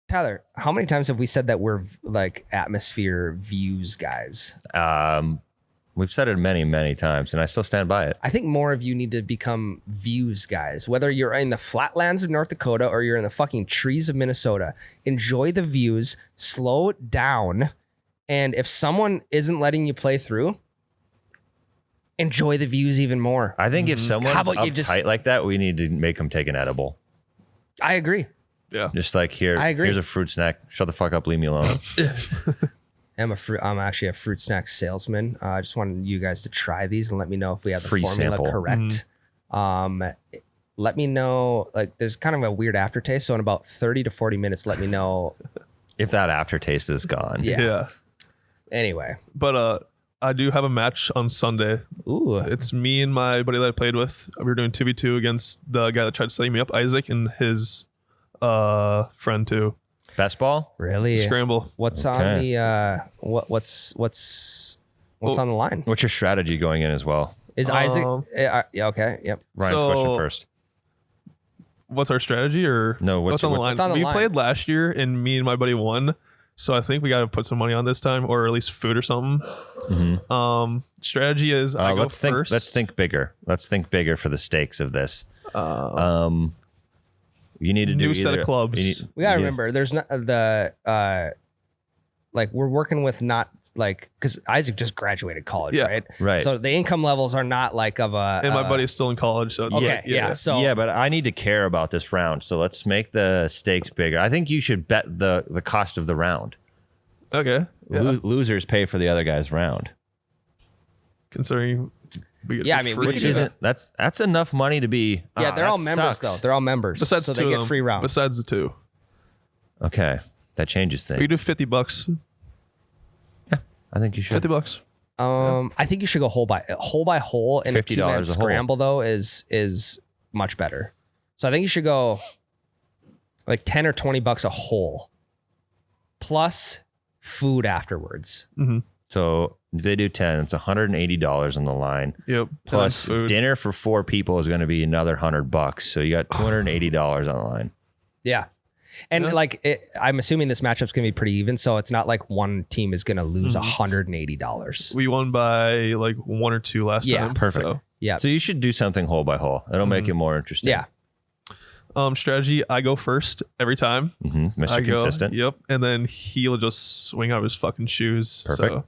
Tyler, how many times have we said that we're like atmosphere views guys? We've said it many, many times, and I still stand by it. I think more of you need to become views guys. Whether you're in the flatlands of North Dakota or you're in the fucking trees of Minnesota, enjoy the views, slow down, and if someone isn't letting you play through, enjoy the views even more. I think if someone's How about you just- uptight like that, we need to make them take an edible. I agree. Yeah. Just like, here, I agree. here's a fruit snack. Shut the fuck up. Leave me alone. I'm actually a fruit snack salesman. I just wanted you guys to try these and let me know if we have the Free formula sample. correct. Let me know. Like, there's kind of a weird aftertaste. So in about 30 to 40 minutes, let me know. If that aftertaste is gone. Yeah. Anyway. But I do have a match on Sunday. Ooh. It's me and my buddy that I played with. We were doing 2v2 against the guy that tried to set me up, Isaac, and his friend too. Best ball? Really? Scramble. What's on Okay. the what's on the line? What's your strategy going in as well? Is Isaac? Yeah. Okay. Yep. Ryan's So- question first. What's our strategy or No, what's on the line? what's on the We line? played last year and me and my buddy won. So I think we got to put some money on this time, or at least food or something. Strategy is I go Let's first. think bigger. Let's think bigger for the stakes of this. You need to do New set either- of clubs. We gotta remember, there's not like we're working with not like because Isaac just graduated college, Yeah. right? Right. So the income levels are not like of a. and my buddy's still in college, so it's Okay. like, Yeah. So yeah, but I need to care about this round, so let's make the stakes bigger. I think you should bet the cost of the round. okay. Yeah. Losers pay for the other guy's round, Considering we get Yeah, for I mean, we free. could which do isn't that's enough money to be. yeah, they're all that members sucks. though. They're all members. Besides so two they of get them. free rounds. Besides the two, Okay, that changes we things. do $50. I think you should. $50. I think you should go hole by hole, and a $50 two-man a hole. scramble though is much better. So I think you should go like $10 or $20 a hole, plus food afterwards. So if they do 10, it's $180 on the line. Yep. Plus And then food. dinner for 4 people is going to be another $100. So you got $280 on the line. Yeah. And I'm assuming this matchup's gonna be pretty even, so it's not like one team is gonna lose $180. We won by like 1 or 2 last Yeah, time. perfect. So, Yeah, So you should do something hole by hole. It'll make it more interesting. yeah. strategy, I go first every time. Mr. I go, Consistent. Yep. And then he'll just swing out of his fucking shoes. Perfect. So,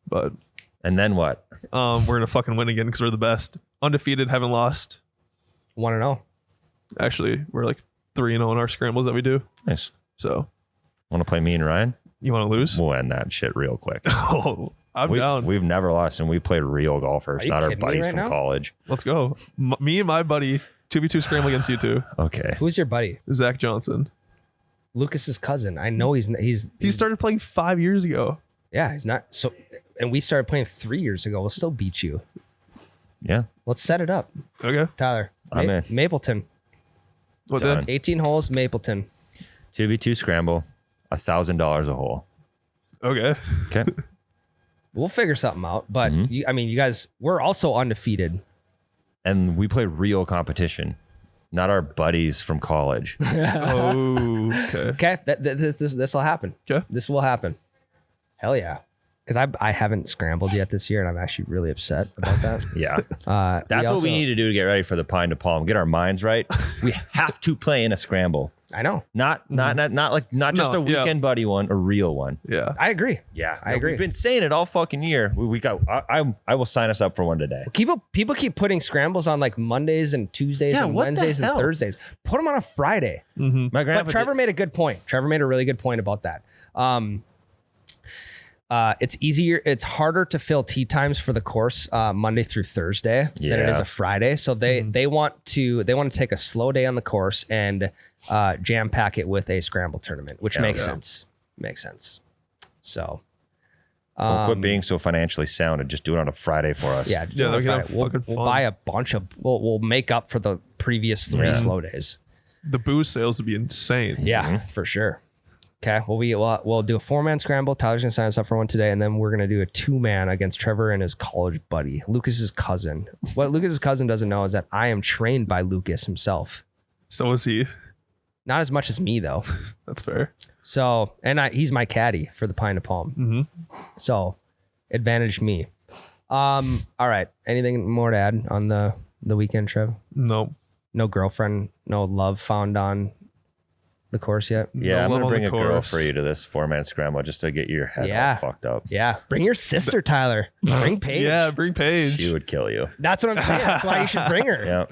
but And then what? we're gonna fucking win again because we're the best. Undefeated, haven't lost. 1-0. Actually, we're like 3-0 in our scrambles that we do. Nice. So Want to play me and Ryan? you want to lose? We'll end that shit real quick. Oh, I'm down. We've never lost, and we played real golfers, Are you not our kidding me buddies right from now? college. Let's go. Me and my buddy 2v2 scramble against you two. Okay. Who's your buddy? Zach Johnson. Lucas's cousin. I know he's He started playing 5 years ago. yeah, he's not. So and we started playing 3 years ago, we'll still beat you. Yeah. Let's set it up, Okay. Tyler. I'm in. Mapleton, What Done. day? 18 holes, Mapleton. 2v2 scramble, $1,000 a hole. Okay. Okay. We'll figure something out. But you guys, we're also undefeated. And we play real competition, not our buddies from college. Oh, okay. Okay, this will happen. Okay. This will happen. Hell yeah. Because I haven't scrambled yet this year, and I'm actually really upset about that. Yeah. also- That's what we need to do to get ready for the Pine to Palm. Get our minds right. We have to play in a scramble. I know. Not just No, a weekend buddy one, a real one. Yeah. I agree. Yeah. I agree. We've been saying it all fucking year. I will sign us up for one today. People keep putting scrambles on like Mondays and Tuesdays Yeah, and what the Wednesdays and hell? Thursdays. Put them on a Friday. My grandpa But Trevor made a good point. Trevor made a really good point about that. It's easier. It's harder to fill tee times for the course Monday through Thursday than it is Yeah. a Friday. So they want to take a slow day on the course and jam pack it with a scramble tournament, which makes sense. Makes sense. So Don't quit being so financially sound and just do it on a Friday for us. yeah, Yeah, we can have we'll fucking fun. buy a bunch of. We'll make up for the previous 3 slow days. The booze sales would be insane. Yeah, for sure. Okay, well, we'll do a 4-man scramble. Tyler's gonna sign us up for one today, and then we're gonna do a 2-man against Trevor and his college buddy, Lucas's cousin. What Lucas's cousin doesn't know is that I am trained by Lucas himself. So is he. Not as much as me though. That's fair. So, and he's my caddy for the Pine to Palm. So, advantage me. All right. Anything more to add on the weekend, Trev? No. No girlfriend, no love found on the course yet. Yeah, No I'm love gonna on bring the a girl course. for you to this 4-man scramble just to get your head Yeah. all fucked up. Yeah, bring your sister, Tyler. Bring Paige. Yeah, bring Paige. She would kill you. That's what I'm saying. That's why you should bring her. Yeah.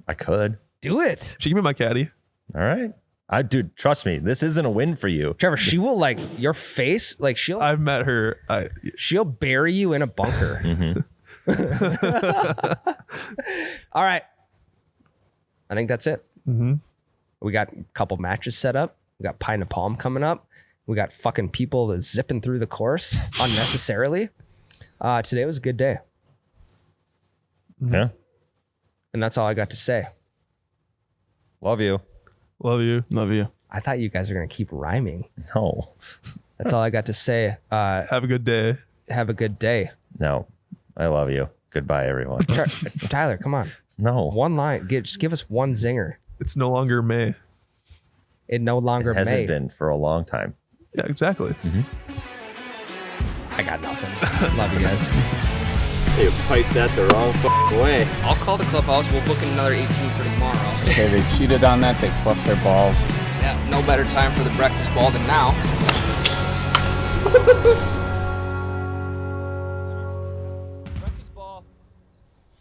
I could. Do it. She can be my caddy. All right. Dude, trust me, this isn't a win for you. Trevor, she will like your face, like I've met her. she'll bury you in a bunker. All right. I think that's it. We got a couple matches set up. We got Pine to Palm coming up. We got fucking people that zipping through the course unnecessarily. Today was a good day. Yeah. And that's all I got to say. Love you. Love you. Love you. I thought you guys were going to keep rhyming. No. That's all I got to say. Have a good day. Have a good day. No. I love you. Goodbye, everyone. Tyler, come on. No. One line. Just give us one zinger. It's no longer May. It no longer It hasn't may. been for a long time. Yeah, exactly. I got nothing. Love you guys. They piped that the wrong way. I'll call the clubhouse. We'll book in another 18 for tomorrow. Okay, they cheated on that. They fluffed their balls. Yeah, no better time for the breakfast ball than now.